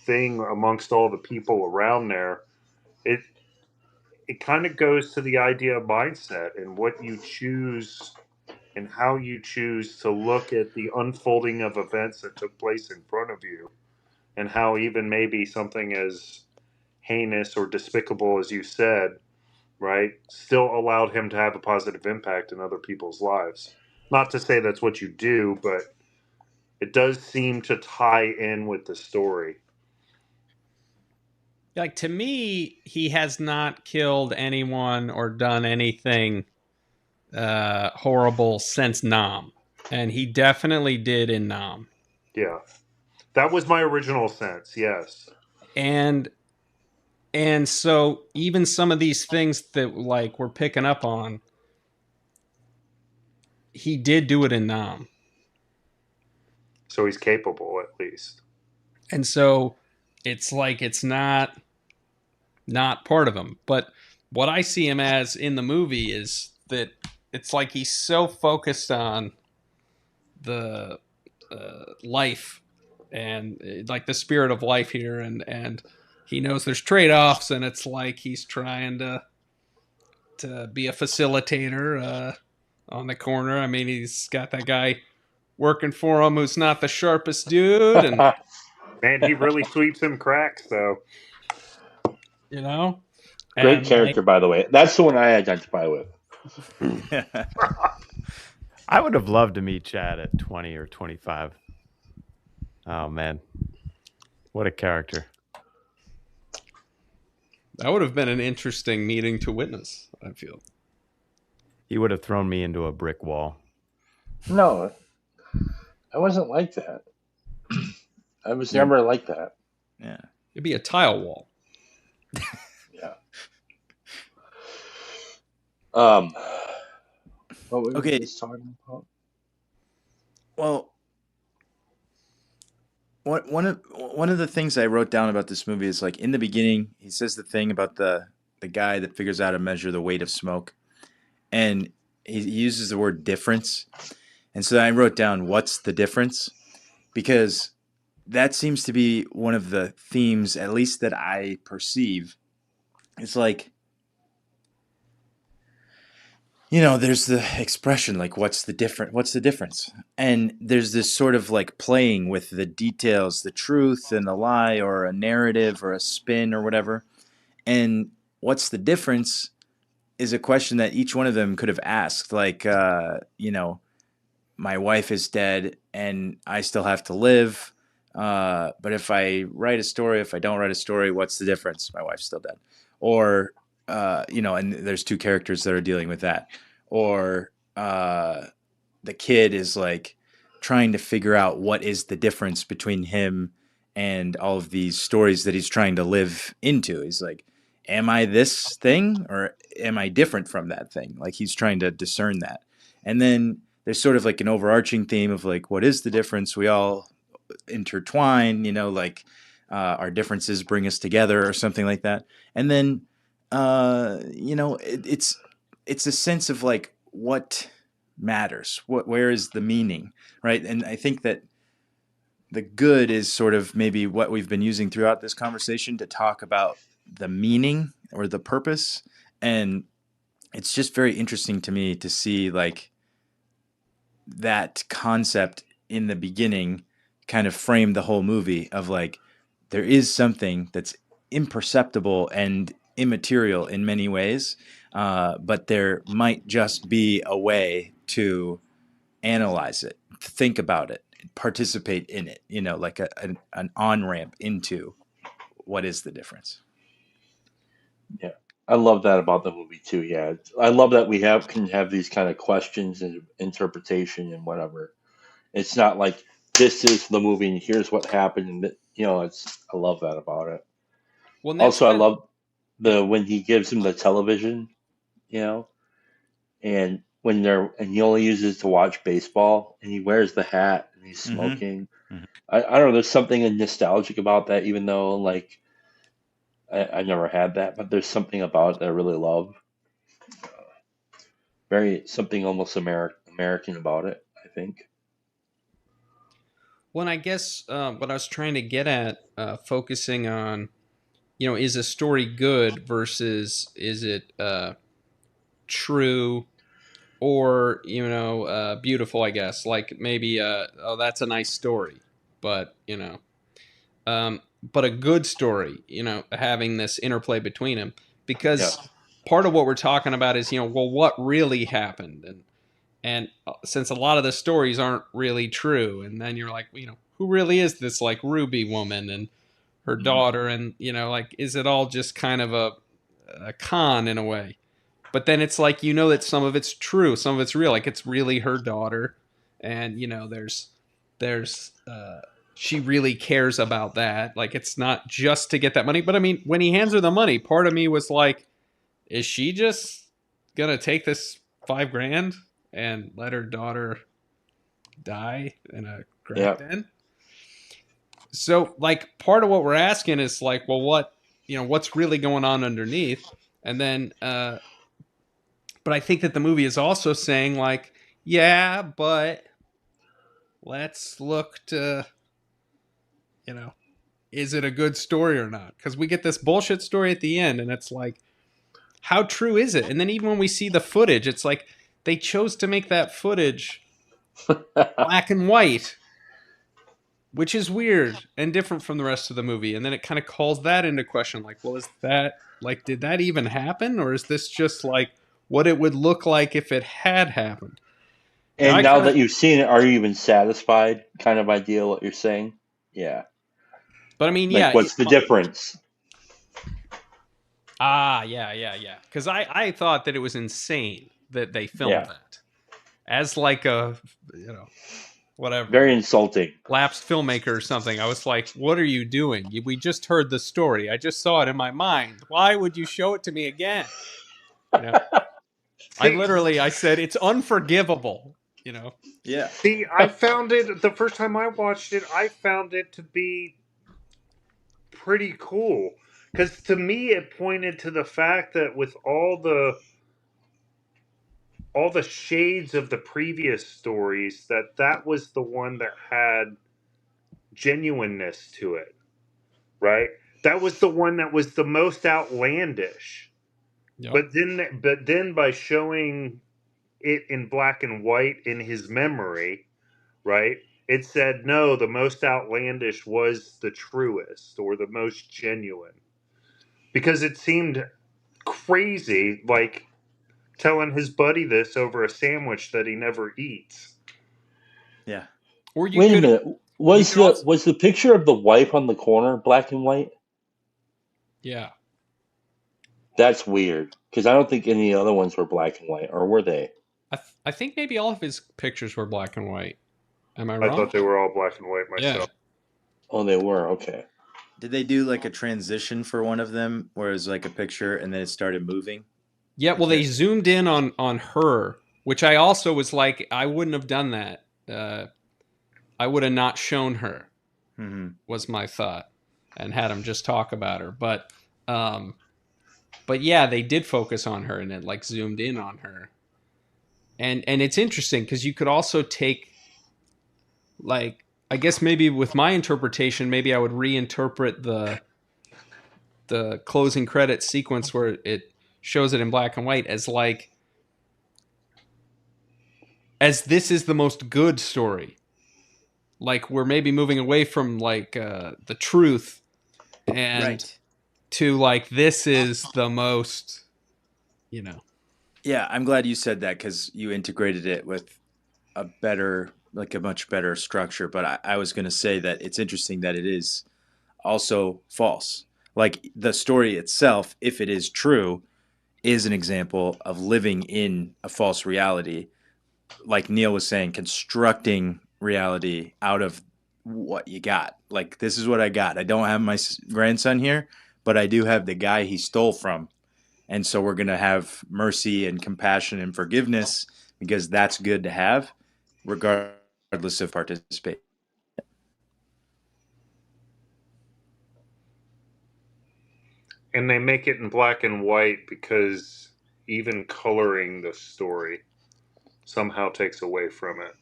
thing amongst all the people around there, it kind of goes to the idea of mindset and what you choose and how you choose to look at the unfolding of events that took place in front of you, and how even maybe something as heinous or despicable as you said, right, still allowed him to have a positive impact in other people's lives. Not to say that's what you do, but it does seem to tie in with the story. like, to me, he has not killed anyone or done anything horrible since Nam, and he definitely did in Nam. Yeah. That was my original sense. Yes. and so even some of these things that like we're picking up on, he did do it in Nam. So he's capable, at least. And so it's like it's not part of him. But what I see him as in the movie is that it's like he's so focused on the life and like the spirit of life here, and he knows there's trade-offs, and it's like he's trying to be a facilitator on the corner. I mean, he's got that guy working for him who's not the sharpest dude, and Man, he really sweeps some cracks, though. you know, Great and character, by the way. That's the one I identify with. I would have loved to meet Chad at 20 or 25. Oh man, what a character! that would have been an interesting meeting to witness, I feel. He would have thrown me into a brick wall. No, I wasn't like that. I was never like that. Yeah. It'd be a tile wall. Yeah. What were we just talking about? Well, one of the things I wrote down about this movie is like in the beginning, he says the thing about the guy that figures out how to measure the weight of smoke, and he uses the word difference, and so I wrote down what's the difference, because that seems to be one of the themes, at least that I perceive. It's like, you know, there's the expression like what's the difference, and there's this sort of like playing with the details, the truth and the lie, or a narrative or a spin or whatever. And what's the difference is a question that each one of them could have asked, like you know, my wife is dead and I still have to live, but if I write a story, if I don't write a story, what's the difference? My wife's still dead. Or you know, and there's two characters that are dealing with that. Or the kid is like trying to figure out what is the difference between him and all of these stories that he's trying to live into. He's like, am I this thing or am I different from that thing? Like he's trying to discern that. And then there's sort of like an overarching theme of like, what is the difference? We all intertwine, you know, like our differences bring us together or something like that. And then you know, it's a sense of like what matters, where is the meaning, right? And I think that the good is sort of maybe what we've been using throughout this conversation to talk about the meaning or the purpose. And it's just very interesting to me to see like that concept in the beginning kind of frame the whole movie of like, there is something that's imperceptible and immaterial in many ways, but there might just be a way to analyze it, think about it, participate in it, you know, like an on-ramp into what is the difference. Yeah, I love that about the movie too. Yeah, I love that we can have these kind of questions and interpretation and whatever. It's not like this is the movie and here's what happened, and you know, I love that about it. Well, and Also, I love when he gives him the television, you know, and and he only uses it to watch baseball, and he wears the hat and he's smoking. Mhm. I don't know. There's something nostalgic about that, even though like I never had that, but there's something about it that I really love. Very something almost American about it, I think. Well, and I guess what I was trying to get at, focusing on, you know, is a story good versus is it true or, you know, beautiful, I guess. Like maybe, oh, that's a nice story, but, you know, but a good story, you know, having this interplay between them. Because part of what we're talking about is, you know, well, what really happened? And since a lot of the stories aren't really true, and then you're like, you know, who really is this like Ruby woman and her daughter, and you know, like, is it all just kind of a con in a way? But then it's like, you know, that some of it's true, some of it's real, like it's really her daughter, and you know, there's she really cares about that. Like, it's not just to get that money. But I mean, when he hands her the money, part of me was like, is she just gonna take this $5,000 and let her daughter die in a crack den? So, like, part of what we're asking is like, well, what's really going on underneath? And then, but I think that the movie is also saying like, yeah, but let's look to, is it a good story or not? Because we get this bullshit story at the end, and it's like, how true is it? And then even when we see the footage, it's like they chose to make that footage black and white, which is weird and different from the rest of the movie. And then it kind of calls that into question. Like, well, is that, like, did that even happen? Or is this just like what it would look like if it had happened? And now that you've seen it, are you even satisfied? Kind of idea what you're saying? Yeah. But I mean, like, what's the difference? Yeah. Because I thought that it was insane that they filmed that as like a, whatever. Very insulting. Lapsed filmmaker or something. I was like, what are you doing? We just heard the story. I just saw it in my mind. Why would you show it to me again? I said, it's unforgivable. Yeah. See, I found it, the first time I watched it, I found it to be pretty cool. Because to me, it pointed to the fact that with all the shades of the previous stories, that was the one that had genuineness to it, right? That was the one that was the most outlandish. Yep. But then by showing it in black and white in his memory, right? It said no, the most outlandish was the truest or the most genuine. Because it seemed crazy, like telling his buddy this over a sandwich that he never eats. Yeah. Or Wait a minute. Was the picture of the wife on the corner black and white? Yeah. That's weird. Because I don't think any other ones were black and white, or were they? I think maybe all of his pictures were black and white. Am I wrong? I thought they were all black and white myself. Yeah. Oh, they were? Okay. Did they do like a transition for one of them where it was like a picture and then it started moving? Yeah, well, they zoomed in on her, which I also was like, I wouldn't have done that. I would have not shown her, was my thought, and had him just talk about her. But yeah, they did focus on her and it like zoomed in on her. And it's interesting because you could also take, like, I guess maybe with my interpretation, maybe I would reinterpret the closing credit sequence where it shows it in black and white as like, as this is the most good story. Like, we're maybe moving away from like the truth and to like, this is the most, Yeah, I'm glad you said that because you integrated it with a much better structure. But I was going to say that it's interesting that it is also false. Like, the story itself, if it is true, is an example of living in a false reality. Like Neil was saying, constructing reality out of what you got. Like, this is what I got. I don't have my grandson here, but I do have the guy he stole from. And so we're going to have mercy and compassion and forgiveness because that's good to have, regardless of participation. And they make it in black and white because even coloring the story somehow takes away from it.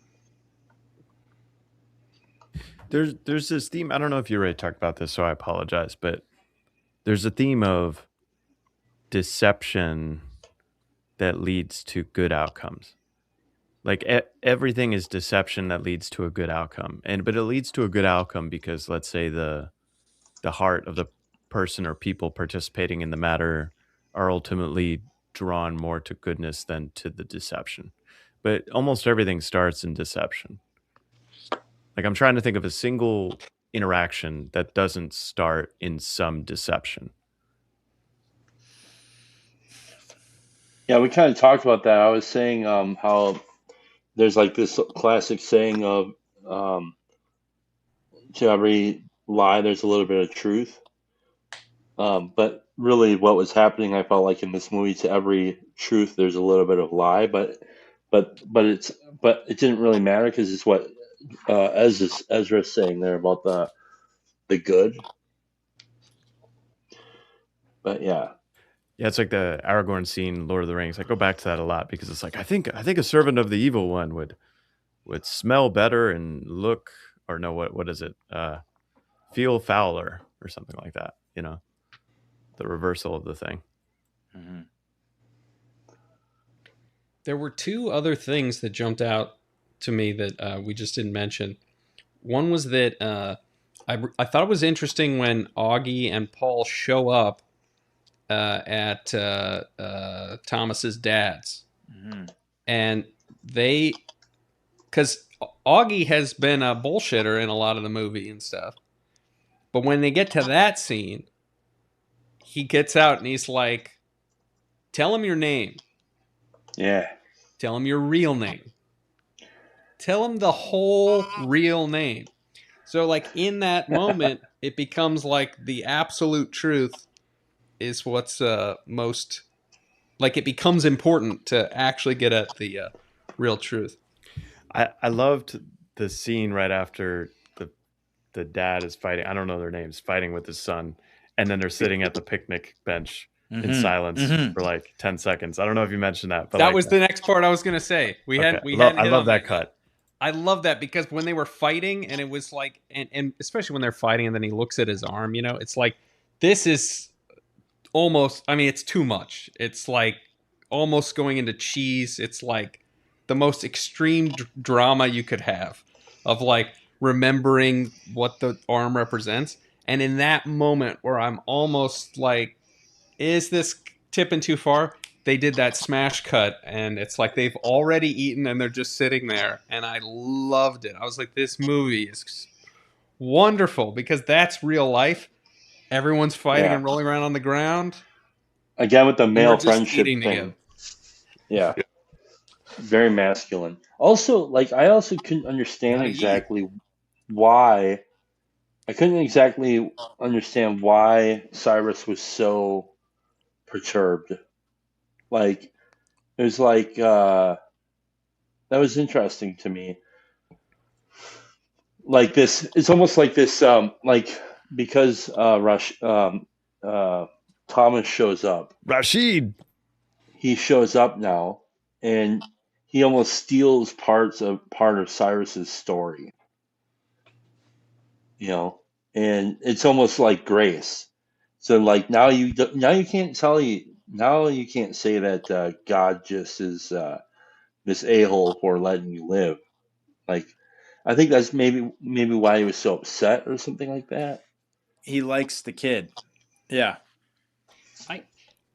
There's this theme. I don't know if you already talked about this, so I apologize, but there's a theme of deception that leads to good outcomes. Like everything is deception that leads to a good outcome, but it leads to a good outcome because, let's say, the heart of the person or people participating in the matter are ultimately drawn more to goodness than to the deception. But almost everything starts in deception. Like, I'm trying to think of a single interaction that doesn't start in some deception. Yeah, we kind of talked about that. I was saying how there's like this classic saying of to every lie, there's a little bit of truth. But really, what was happening, I felt like in this movie, to every truth, there's a little bit of lie. But it's but it didn't really matter because it's what Ezra's saying there about the good. But yeah, Yeah, it's like the Aragorn scene, Lord of the Rings. I go back to that a lot because it's like I think a servant of the evil one would smell better and look, or no, what is it? Feel fouler or something like that. You know, the reversal of the thing. Mm-hmm. There were two other things that jumped out to me that we just didn't mention. One was that I thought it was interesting when Augie and Paul show up at Thomas's dad's, Mm-hmm. and because Augie has been a bullshitter in a lot of the movie and stuff, but when they get to that scene, he gets out and he's like, "Tell him your name. yeah, Tell him your real name. Tell him the whole real name." So, like, in that moment, it becomes like the absolute truth is what's most, like, it becomes important to actually get at the real truth. I loved the scene right after the dad is fighting. I don't know their names, fighting with his son, and then they're sitting at the picnic bench in silence for like 10 seconds. I don't know if you mentioned that, but That like, was the next part I was gonna say. We okay. hadn't we hadn't I hit love on that yet. cut. I love that because when they were fighting, and it was like, and especially when they're fighting, and then he looks at his arm. It's like, this is almost. I mean, it's too much. It's like almost going into cheese. It's like the most extreme drama you could have, of like remembering what the arm represents. And in that moment where I'm almost like, is this tipping too far? They did that smash cut, and it's like they've already eaten and they're just sitting there. And I loved it. I was like, this movie is wonderful because that's real life. Everyone's fighting yeah. and rolling around on the ground, Again with the and we're male just friendship eating together. thing. Yeah, very masculine. Also, like I also couldn't understand Gotta eat. exactly why. I couldn't exactly understand why Cyrus was so perturbed. Like it was like that was interesting to me. Like this, it's almost like this. Like because uh, Thomas shows up, Rashid. he shows up now, and he almost steals part of Cyrus's story. You know, and it's almost like grace. So like now you can't tell you now you can't say that God just is this a hole for letting you live. Like I think that's maybe why he was so upset or something like that. He likes the kid. Yeah.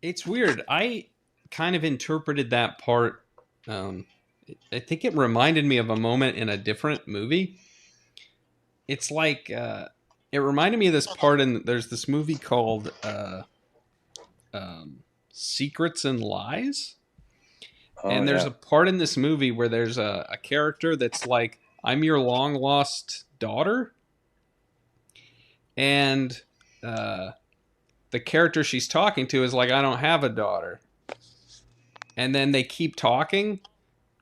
It's weird. I kind of interpreted that part. I think it reminded me of a moment in a different movie. It's like it reminded me of this part in. There's this movie called Secrets and Lies, Oh and there's yeah, a part in this movie where there's a character that's like, "I'm your long lost daughter," and the character she's talking to is like, "I don't have a daughter." And then they keep talking,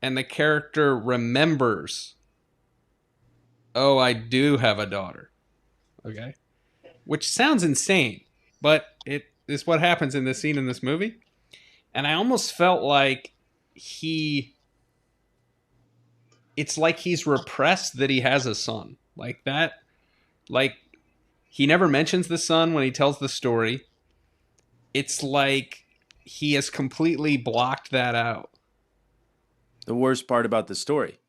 and the character remembers, "Oh, I do have a daughter." Okay? Which sounds insane, but it is what happens in this scene in this movie. And I almost felt like it's like he's repressed that he has a son. Like that, like he never mentions the son when he tells the story. It's like he has completely blocked that out. The worst part about the story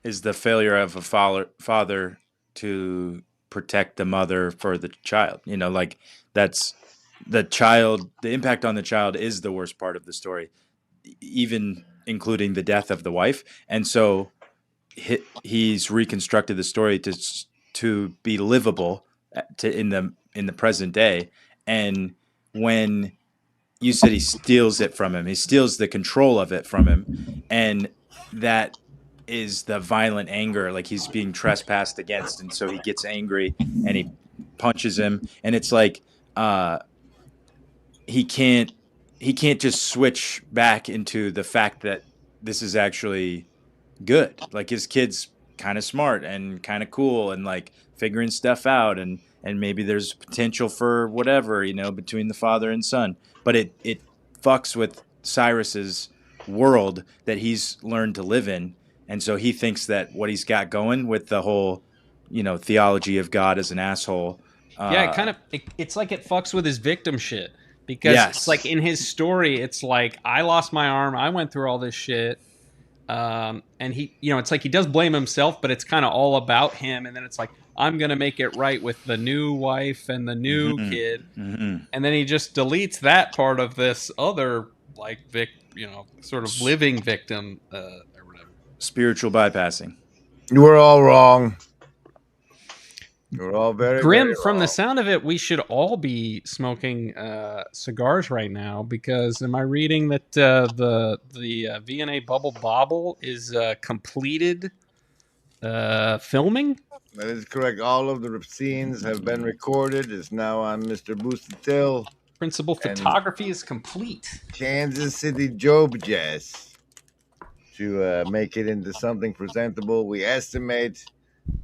is the failure of a father to protect the mother for the child. Like that's the impact on the child is the worst part of the story, even including the death of the wife. And so he's reconstructed the story to be livable in the present day. And when you said he steals it from him, he steals the control of it from him, and that is the violent anger, like he's being trespassed against, and so he gets angry and he punches him, and it's like he can't just switch back into the fact that this is actually good. Like his kid's kind of smart and kind of cool and like figuring stuff out, and maybe there's potential for whatever, between the father and son. But it fucks with Cyrus's world that he's learned to live in, and so he thinks that what he's got going with the whole, theology of God as an asshole. Yeah, it's like it fucks with his victim shit, because Yes. it's like in his story, it's like, I lost my arm, I went through all this shit, and he, it's like he does blame himself, but it's kind of all about him, and then it's like, I'm gonna make it right with the new wife and the new kid, and then he just deletes that part of this other like sort of living victim or whatever. Spiritual bypassing. You were all wrong. You're all very Grim. very From the wrong. sound of it, we should all be smoking cigars right now, because am I reading that the V&A Bubble Bobble is completed filming? That is correct. All of the scenes have been recorded. It's now on Mr. Boostertill. Principal photography is complete. Kansas City Job Jazz to make it into something presentable. We estimate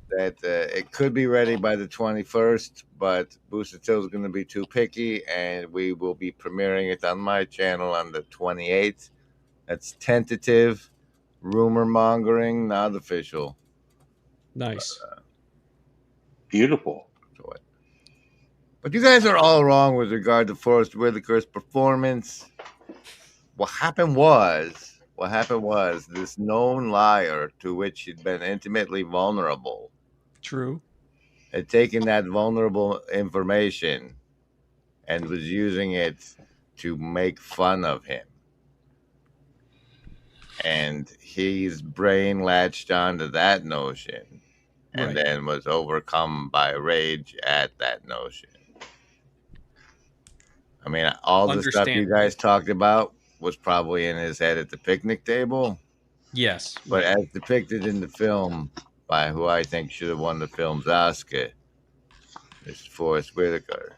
that it could be ready by the 21st, but Boostertill is going to be too picky, and we will be premiering it on my channel on the 28th. That's tentative, rumor mongering, not official. Nice. Beautiful. But you guys are all wrong with regard to Forrest Whitaker's performance. What happened was this known liar, to which he'd been intimately vulnerable, True, had taken that vulnerable information and was using it to make fun of him. And his brain latched onto that notion and then was overcome by rage at that notion. I mean, all the stuff you guys talked about was probably in his head at the picnic table. Yes. But as depicted in the film by who I think should have won the film's Oscar, Mr. Forrest Whitaker.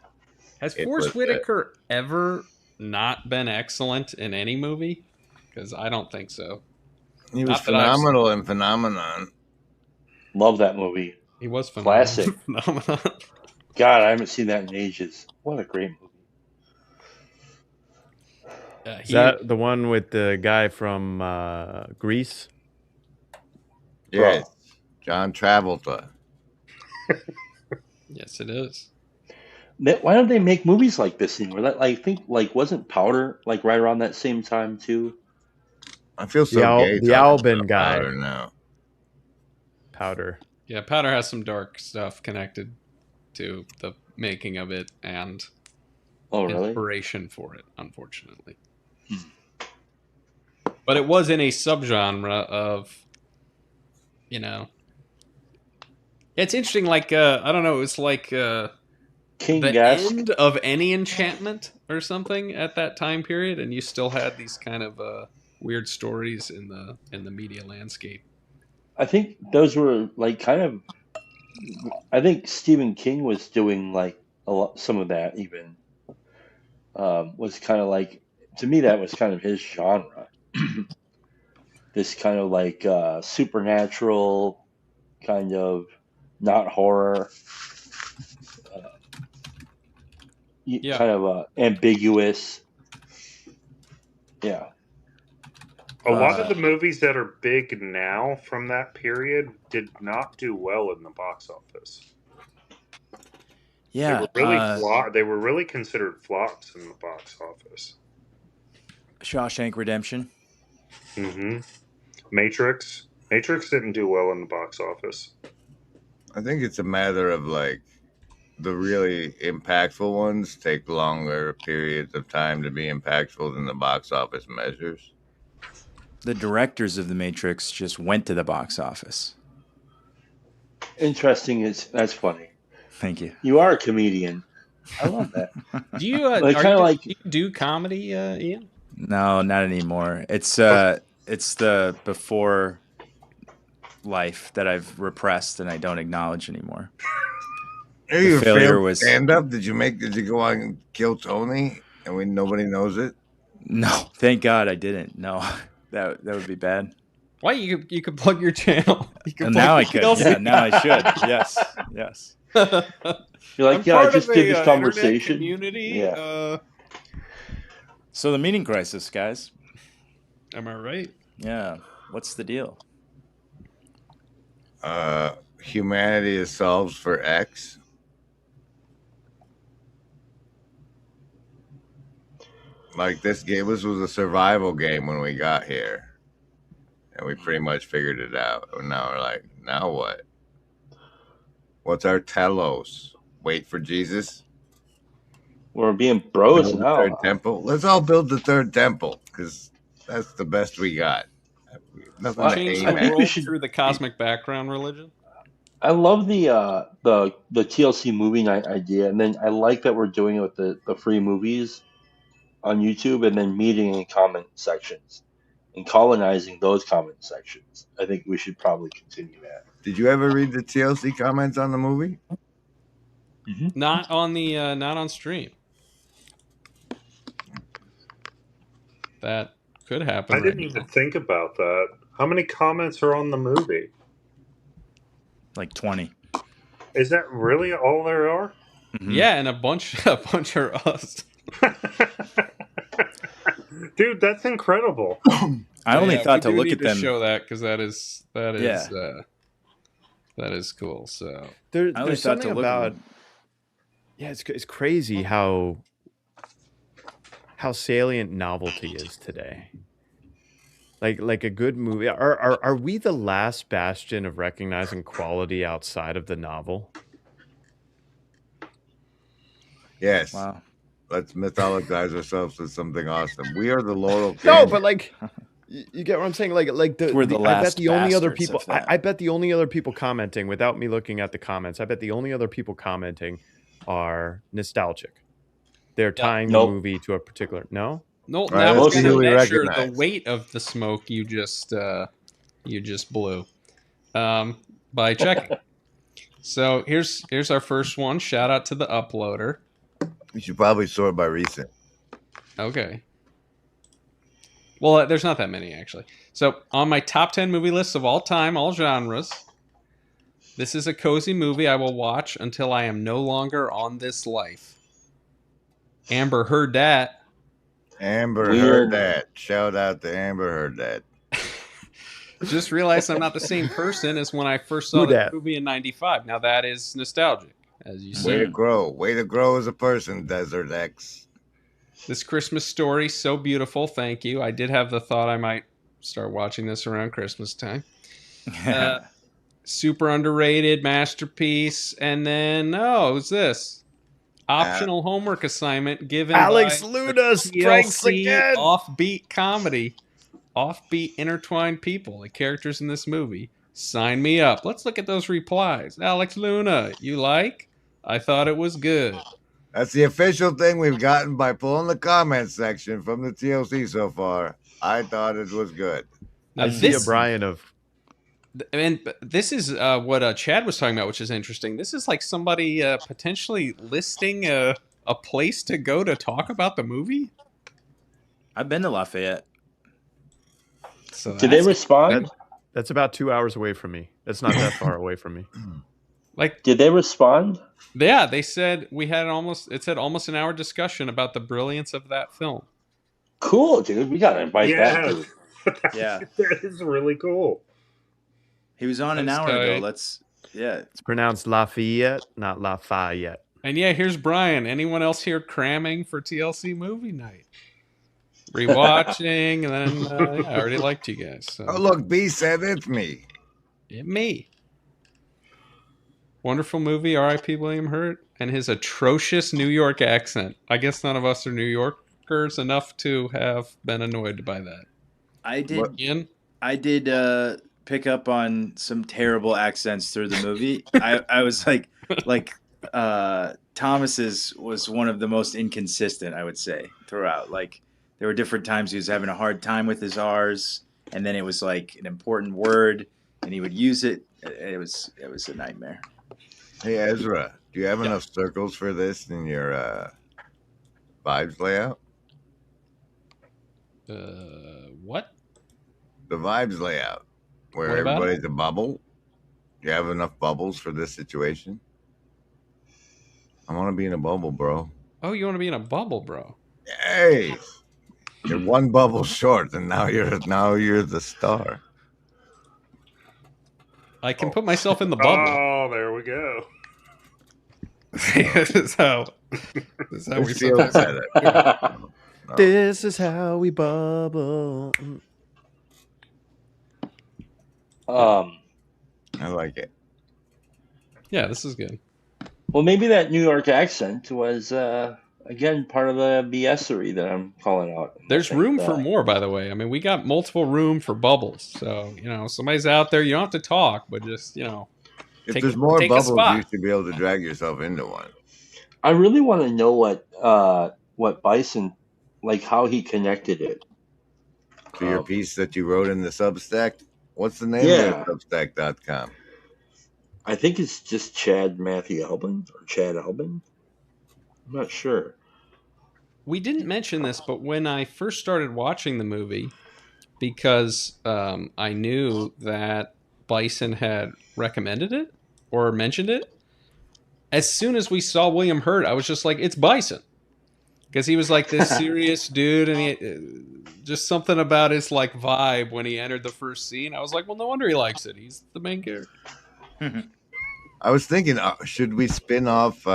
Has Forrest Whitaker ever not been excellent in any movie? Because I don't think so. He was phenomenal in Phenomenon. Love that movie. He was phenomenal. Classic. Phenomenon. God, I haven't seen that in ages. What a great movie. Is that the one with the guy from Greece? Yes, John Travolta. Yes, it is. Why don't they make movies like this anymore? I think wasn't Powder right around that same time too? I feel so gay. The Albin guy. Powder now. Powder. Yeah, Powder has some dark stuff connected to the making of it and inspiration for it, unfortunately. But it was in a subgenre of, it's interesting. Like I don't know, it's like King-esque. end of any enchantment or something at that time period, and you still had these kind of weird stories in the media landscape. I think those were I think Stephen King was doing some of that even. Was kind of to me that was kind of his genre. This kind of supernatural, kind of not horror, kind of ambiguous. Yeah. A lot of the movies that are big now from that period did not do well in the box office. Yeah, they were really considered flops in the box office. Shawshank Redemption. Mm-hmm. Matrix didn't do well in the box office. I think it's a matter of the really impactful ones take longer periods of time to be impactful than the box office measures. The directors of The Matrix just went to the box office. Interesting. That's funny. Thank you. You are a comedian. I love that. Do you do you do comedy, Ian? No, not anymore. It's the before life that I've repressed and I don't acknowledge anymore. Hey, you failure failed was- stand up. Did you go on and kill Tony, and nobody knows it? No, thank God I didn't. No, that would be bad. Why you could plug your channel? You could And plug now I your could. TLC. Yeah, now I should. Yes. You're like, I'm yeah, I part just of did a, this internet conversation. community. Yeah. So the meaning crisis, guys. Am I right? Yeah. What's the deal? Humanity is solved for X. Like this was a survival game when we got here, and we pretty much figured it out. And now we're like, now what? What's our telos? Wait for Jesus? We're being bros Build the now. third temple. Let's all build the third temple because that's the best we got. Nothing to Change aim the I think at. we world should- through the cosmic background religion. I love the TLC movie night idea, and then I like that we're doing it with the free movies on YouTube, and then meeting in comment sections and colonizing those comment sections. I think we should probably continue that. Did you ever read the TLC comments on the movie? Not on the not on stream. That could happen. I didn't even think about that. How many comments are on the movie? Like 20. Is that really all there are? Mhm. Yeah, and a bunch are us. Dude, that's incredible. I only Yeah, thought we to do look need at them. show that because that is Yeah. that is cool. So I only There's thought to something look about at them. yeah, it's crazy how salient novelty is today. Like a good movie. Are we the last bastion of recognizing quality outside of the novel? Yes. Wow. Let's mythologize ourselves as something awesome. We are the Laurel King. No, but like you get what I'm saying? Like We're the I bet last the only other bastards people of that. I bet the only other people commenting without me looking at the comments, I bet the only other people commenting are nostalgic. They're tying Nope. the movie to a particular no? no, Right, now let's we're see gonna who we measure the recognize. weight of the smoke you just blew by checking. So here's our first one. Shout out to the uploader. You should probably sort by recent. Okay. Well, there's not that many actually. So on my top 10 movie list of all time, all genres, this is a cozy movie I will watch until I am no longer on this life. Amber heard that. Amber Weird. heard that. Shout out to Amber heard that. Just realized I'm not the same person as when I first saw Who the dat? movie in '95. Now that is nostalgic, as you Way to said. grow. Way to grow as a person, Desert X. This Christmas story, so beautiful. Thank you. I did have the thought I might start watching this around Christmas time. Super underrated masterpiece. And then, who's this? Optional homework assignment given Alex by Luna the strikes TLC again. offbeat comedy. Offbeat intertwined people, the characters in this movie. Sign me up. Let's look at those replies. Alex Luna, you like? I thought it was good. That's the official thing we've gotten by pulling the comments section from the TLC so far. I thought it was good. Now I see a this, Brian of and this is what Chad was talking about, which is interesting. This is like somebody potentially listing a place to go to talk about the movie. I've been to Lafayette. So Did they that's- respond? that's about 2 hours away from me. That's not that far away from me. like Did they respond? yeah, they said we had almost an hour discussion about the brilliance of that film. Cool, dude. We gotta invite that Yeah. dude. Yeah. That is really cool. He was on an That's hour tight. ago. It's pronounced Lafayette, not Lafayette. And yeah, here's Brian. Anyone else here cramming for TLC movie night? Rewatching, and then I already liked you guys. So. Oh, look, B said it's me. Me. Wonderful movie, R.I.P. William Hurt, and his atrocious New York accent. I guess none of us are New Yorkers enough to have been annoyed by that. I did. What? Ian? I did pick up on some terrible accents through the movie. I was like Thomas's was one of the most inconsistent, I would say, throughout. Like there were different times he was having a hard time with his R's, and then it was like an important word, and he would use it. It was a nightmare. Hey Ezra, do you have Yeah. enough circles for this in your vibes layout? What? The vibes layout, where What about it? everybody's a bubble. You have enough bubbles for this situation? I want to be in a bubble, bro. Oh, you want to be in a bubble, bro? Hey, you're one bubble short, and now you're the star. I can put myself in the bubble. Oh, there we go. this is how This we feels sometimes. better. No. This is how we bubble. I like it. Yeah, this is good. Well, maybe that New York accent was again part of the BSery that I'm calling out. There's I think, room for more, by the way. I mean, we got multiple room for bubbles. So, somebody's out there, you don't have to talk, but just, If take there's more take a bubbles, spot. you should be able to drag yourself into one. I really want to know what Bison, like how he connected it. To your piece that you wrote in the Substack. What's the name Yeah. of it? Substack.com. I think it's just Chad Matthew Albin or Chad Albin. I'm not sure. We didn't mention this, but when I first started watching the movie, because I knew that Bison had recommended it or mentioned it, as soon as we saw William Hurt, I was just like, it's Bison. Because he was like this serious dude, and he just something about his like vibe when he entered the first scene. I was like, well, no wonder he likes it. He's the main character. I was thinking, should we spin off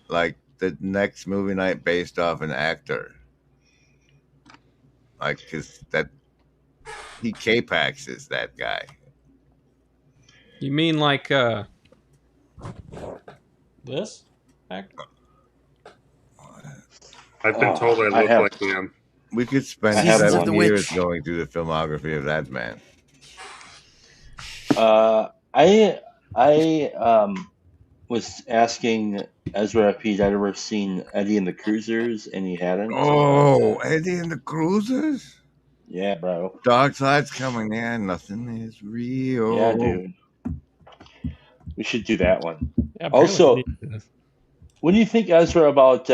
like the next movie night based off an actor? Like, because he K-Pax is that guy. You mean like this actor? I've been told I look like him. We could spend I have 7 one. years going through the filmography of that man. I was asking Ezra if he'd ever seen Eddie and the Cruisers, and he hadn't. Oh, Eddie and the Cruisers? Yeah, bro. Dark Side's coming in. Nothing is real. Yeah, dude. We should do that one. Yeah, Also, apparently we need this. what do you think, Ezra, about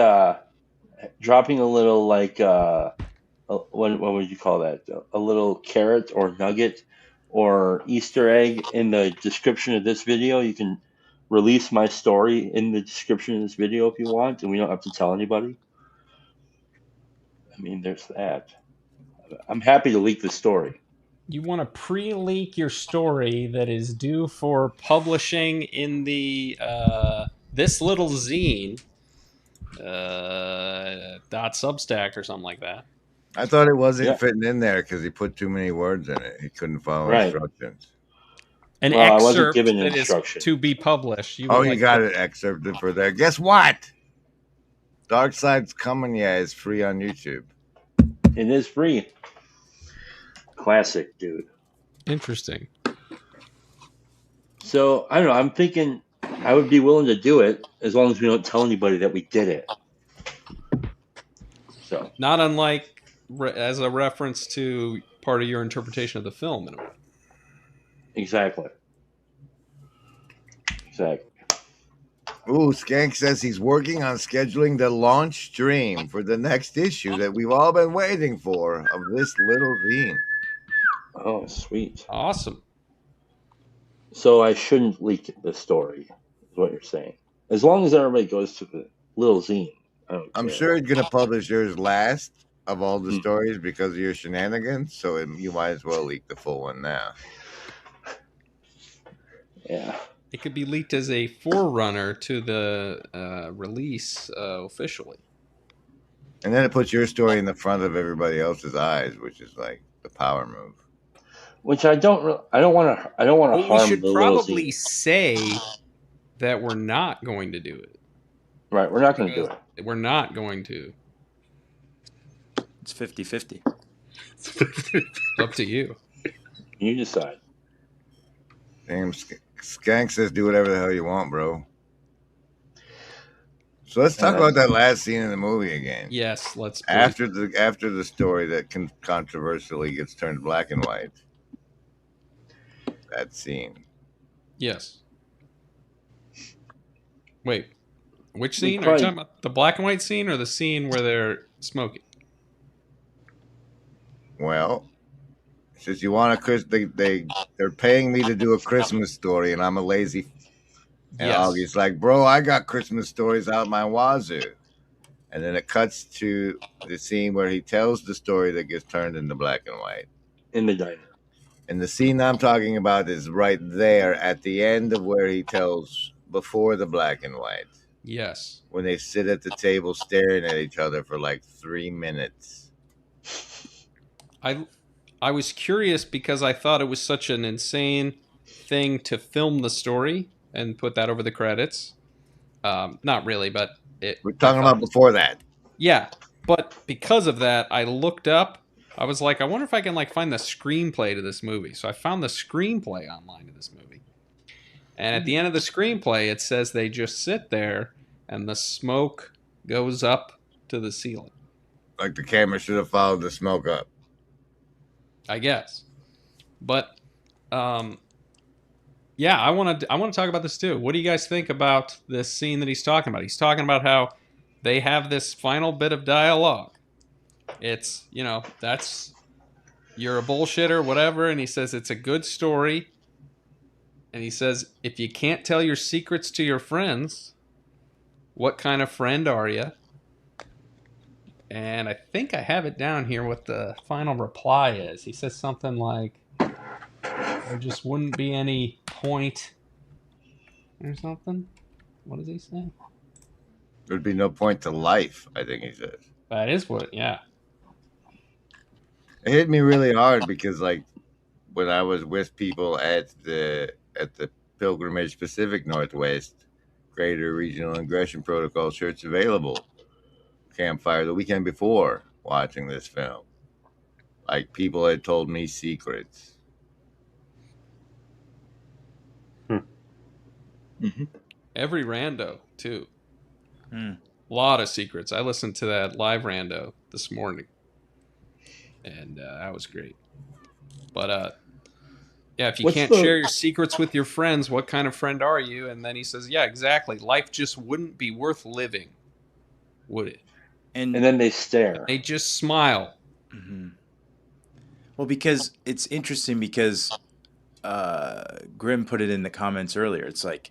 dropping a little like what would you call that? A little carrot or nugget or Easter egg in the description of this video? You can release my story in the description of this video if you want, and we don't have to tell anybody. I mean, there's that. I'm happy to leak the story. You want to pre-leak your story that is due for publishing in the this little zine .substack or something like that. I thought it wasn't fitting in there because he put too many words in it. He couldn't follow instructions. An Well, I wasn't excerpt given that is instructions. to be published. You got it excerpted for there. Guess what? Dark Side's Coming, is free on YouTube. It is free. Classic, dude. Interesting. So, I don't know. I'm thinking I would be willing to do it as long as we don't tell anybody that we did it. So, not unlike as a reference to part of your interpretation of the film in a way. Exactly. Ooh, Skank says he's working on scheduling the launch stream for the next issue that we've all been waiting for of this little zine. Oh, sweet. Awesome. So I shouldn't leak the story, is what you're saying. As long as everybody goes to the little zine. I'm sure he's going to publish yours last of all the stories because of your shenanigans, so you might as well leak the full one now. Yeah. It could be leaked as a forerunner to the release officially. And then it puts your story in the front of everybody else's eyes, which is like the power move. Which I don't want to harm. We should the probably say that we're not going to do it. Right, we're not going to do it. We're not going to. It's 50-50. It's up to you. You decide. Damn, Skank says do whatever the hell you want, bro. So let's talk about that last scene in the movie again. Yes, let's. After the story that controversially gets turned black and white. that scene. Yes. Wait, which We scene are you probably talking about? The black and white scene or the scene where they're smoking? Well, since you want a they're paying me to do a Christmas story, and I'm a lazy. And Yes. Augie's like, bro, I got Christmas stories out my wazoo. And then it cuts to the scene where he tells the story that gets turned into black and white. in the diner. And the scene I'm talking about is right there at the end of where he tells before the black and white, Yes. when they sit at the table staring at each other for like 3 minutes. I was curious because I thought it was such an insane thing to film the story and put that over the credits. Not really, but We're I talking thought about it was, before that. yeah. But because of that, I looked up. I was like, I wonder if I can like find the screenplay to this movie. So I found the screenplay online to this movie. And at the end of the screenplay, it says they just sit there and the smoke goes up to the ceiling. Like the camera should have followed the smoke up. I guess. But yeah, I want to talk about this too. What do you guys think about this scene that he's talking about? He's talking about how they have this final bit of dialogue. It's, that's you're a bullshitter, whatever, and he says it's a good story. And he says if you can't tell your secrets to your friends, what kind of friend are you? And I think I have it down here what the final reply is. He says something like there just wouldn't be any point or something. What does he say? There'd be no point to life, I think he says. That is what, yeah. It hit me really hard because, like, when I was with people at the Pilgrimage Pacific Northwest Greater Regional Aggression Protocol shirts available campfire the weekend before watching this film, like people had told me secrets. Mm-hmm. Every rando too. Hmm. A lot of secrets. I listened to that live rando this morning, and that was great. But yeah, if you What's can't the- share your secrets with your friends, what kind of friend are you? And then he says, yeah, exactly. Life just wouldn't be worth living, would it? And then they stare. They just smile. Mhm. Well, because it's interesting because Grim put it in the comments earlier. It's like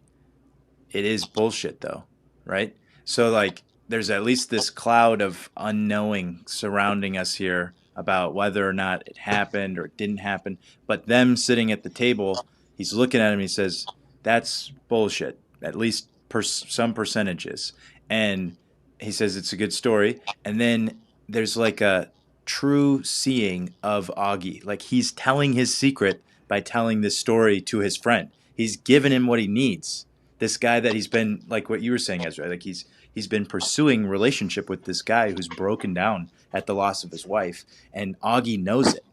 it is bullshit, though, right? So like, there's at least this cloud of unknowing surrounding us here about whether or not it happened or it didn't happen. But them sitting at the table, he's looking at him. He says, "That's bullshit. At least some percentages." And he says it's a good story. And then there's like a true seeing of Augie. Like he's telling his secret by telling this story to his friend. He's given him what he needs. This guy that he's been, like what you were saying, Ezra, like he's been pursuing relationship with this guy who's broken down at the loss of his wife, and Augie knows it.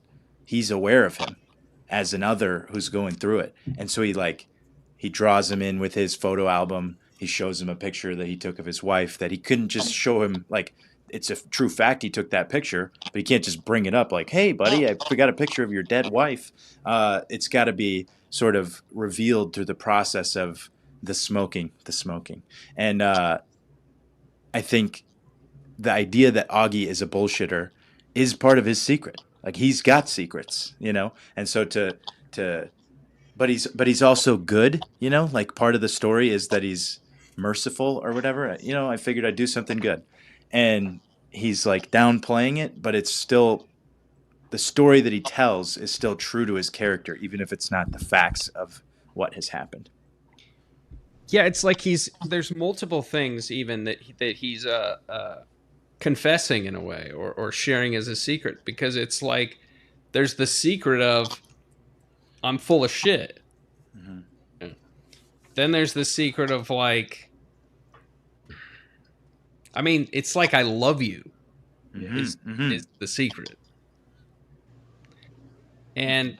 He's aware of him as another who's going through it, and so he draws him in with his photo album. He shows him a picture that he took of his wife that he couldn't just show him like it's a true fact he took that picture, but he can't just bring it up like, "Hey, buddy, I got a picture of your dead wife." It's got to be sort of revealed through the process of the smoking, and I think the idea that Augie is a bullshitter is part of his secret. Like he's got secrets, and so but he's also good, like part of the story is that he's merciful or whatever. I figured I'd do something good, and he's like downplaying it, but it's still the story that he tells is still true to his character, even if it's not the facts of what has happened. Yeah, it's like there's multiple things even that he's confessing in a way or sharing as a secret, because it's like there's the secret of I'm full of shit. Mm-hmm. Yeah. Then there's the secret of like, I mean, it's like I love you is the secret. And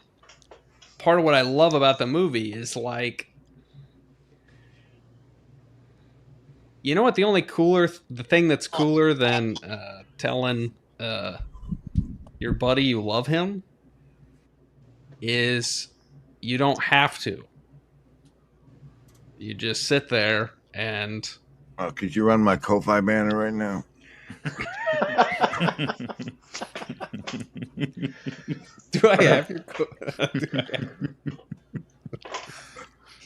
part of what I love about the movie is like, you know what? The thing that's cooler than telling your buddy you love him is you don't have to. You just sit there and Could you run my Ko-Fi banner right now? do I have your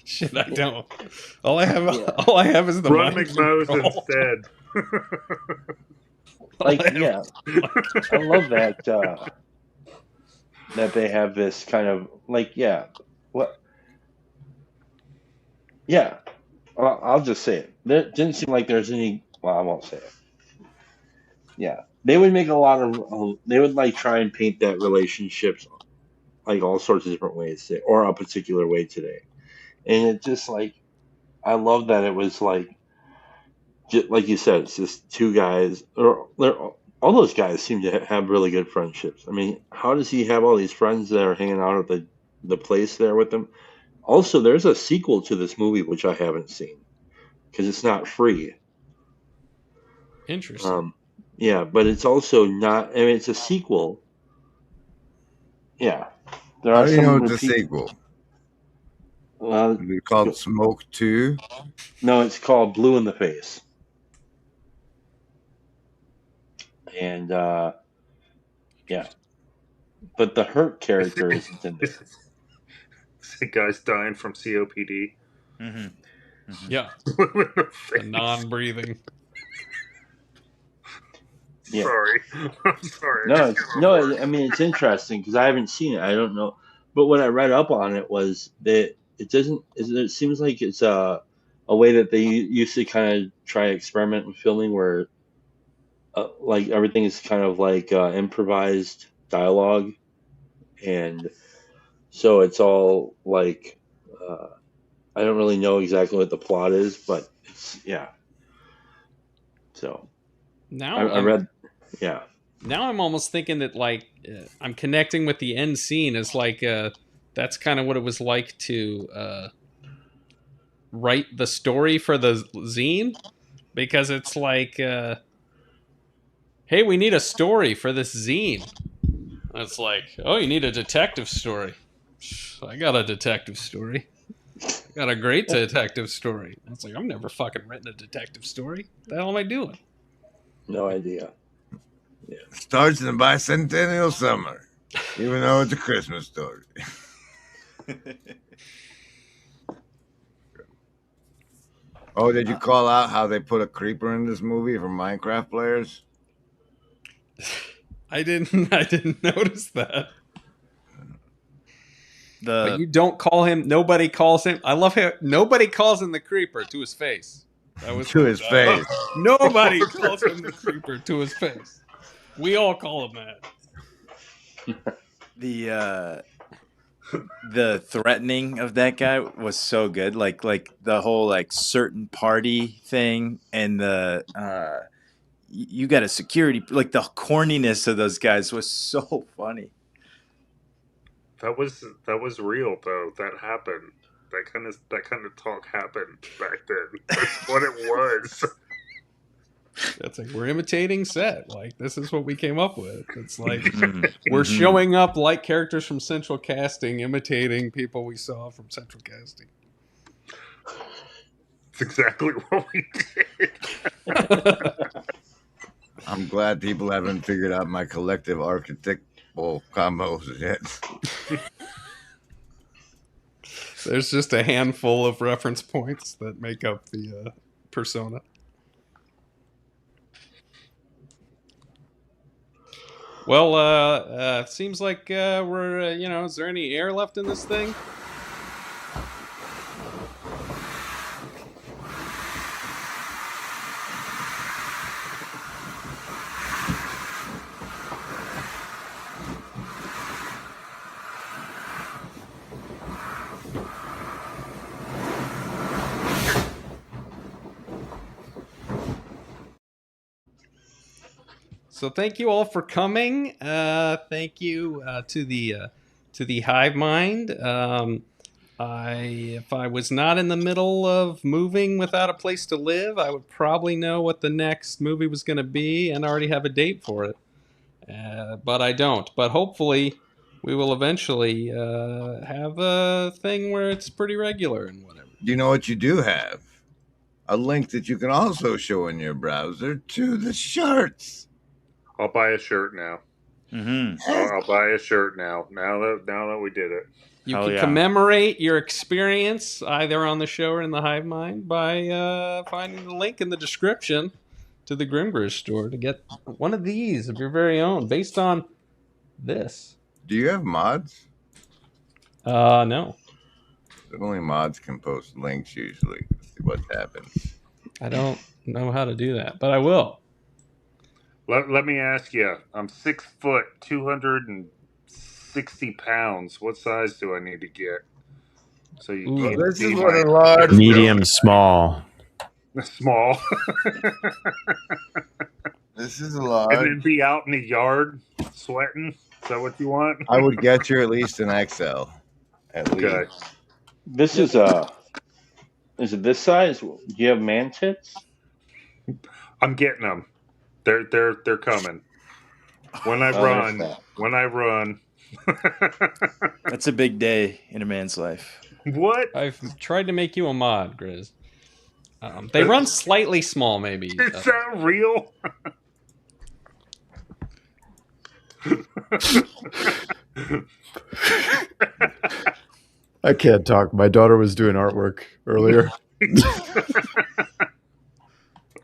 shit? I don't. All I have is the Run mind McMo's control. instead. Like, yeah, I love that that they have this kind of like, yeah, what? Yeah, I'll just say it. There didn't seem like there's any. Well, I won't say it. Yeah, they would make a lot of. They would like try and paint that relationships like all sorts of different ways, or a particular way today, and it just like I love that it was like, just, like you said, it's just two guys, or all those guys seem to have really good friendships. I mean, how does he have all these friends that are hanging out at the place there with him? Also, there's a sequel to this movie which I haven't seen because it's not free. Interesting. Yeah, but it's also not. I mean, it's a sequel. Yeah, there How are do you some know of it's the a people. sequel? Well, Is it called Smoke 2? no, it's called Blue in the Face, and yeah, but the Hurt character isn't in there. See guys dying from COPD. Mm-hmm. Yeah, Blue in the the face. non-breathing. Yeah. Sorry. I'm sorry. No, I mean, it's interesting because I haven't seen it. I don't know, but what I read up on it was that it doesn't. It seems like it's a way that they used to kind of try to experiment with filming, where like everything is kind of like improvised dialogue, and so it's all like I don't really know exactly what the plot is, but it's yeah. So Now I read, yeah. Now I'm almost thinking that like I'm connecting with the end scene as like that's kind of what it was like to write the story for the zine, because it's like hey, we need a story for this zine. And it's like, oh, you need a detective story. I got a detective story. I got a great detective story. And it's like, I've never fucking written a detective story. What the hell am I doing? No idea. Starts in the bicentennial summer, even though it's a Christmas story. Oh, did you call out how they put a creeper in this movie for Minecraft players? I didn't notice that. But you The don't call him. Nobody calls him. I love how nobody calls him the creeper to his face. That was To his face. Nobody calls him the creeper to his face. We all call him that. the threatening of that guy was so good. Like the whole like certain party thing and the you got a security, like the corniness of those guys was so funny. That was real though. That happened. That kind of talk happened back then. That's what it was. That's like, we're imitating Set. Like, this is what we came up with. It's like Mhm. we're Mhm. showing up like characters from Central Casting, imitating people we saw from Central Casting. It's exactly what we did. I'm glad people haven't figured out my collective archetypal combos yet. There's just a handful of reference points that make up the persona. Well, seems like we're, is there any air left in this thing? So thank you all for coming. Thank you to the Hive Mind. If I was not in the middle of moving without a place to live, I would probably know what the next movie was going to be and already have a date for it. But I don't. But hopefully, we will eventually have a thing where it's pretty regular and whatever. You know what you do have? A link that you can also show in your browser to the shirts. I'll buy a shirt now. I'll buy a shirt now. Now that we did it. You can commemorate your experience either on the show or in the Hive Mind by finding the link in the description to the Grimgrish store to get one of these of your very own based on this. Do you have mods? No. Only mods can post links usually to see what happens. I don't know how to do that, but I will. Let me ask you. I'm 6 foot, 260 pounds. What size do I need to get? So you can this be is what my a large medium, small. small. This is a large. And then be out in the yard sweating. Is that what you want? I would get you at least an XL. At least. Okay. This is it this size? Do you have man tits? I'm getting them. They're coming. When I run. That's a big day in a man's life. What? I've tried to make you a mod, Grizz. They run slightly small, maybe. Is that real? I can't talk. My daughter was doing artwork earlier.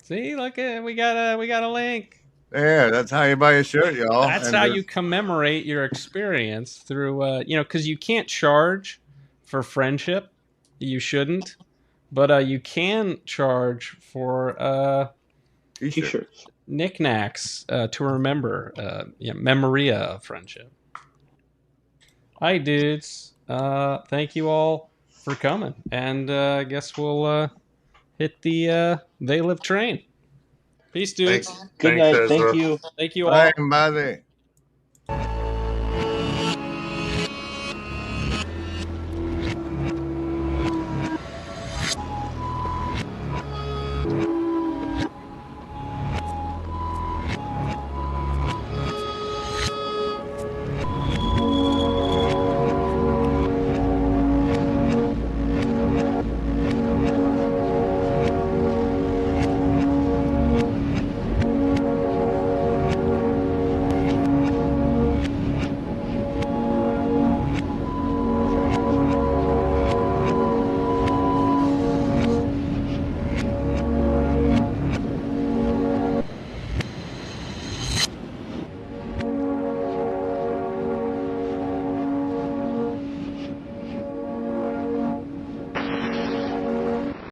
See, look at we got a link. Yeah, that's how you buy a shirt, y'all. That's how you commemorate your experience through, because you can't charge for friendship. You shouldn't, but you can charge for T-shirts, knickknacks to remember, memoria of friendship. Hi, dudes. Thank you all for coming, and I guess we'll hit the They Live train. Peace, dudes. Good night. Thank you. Thank you all. Bye, buddy.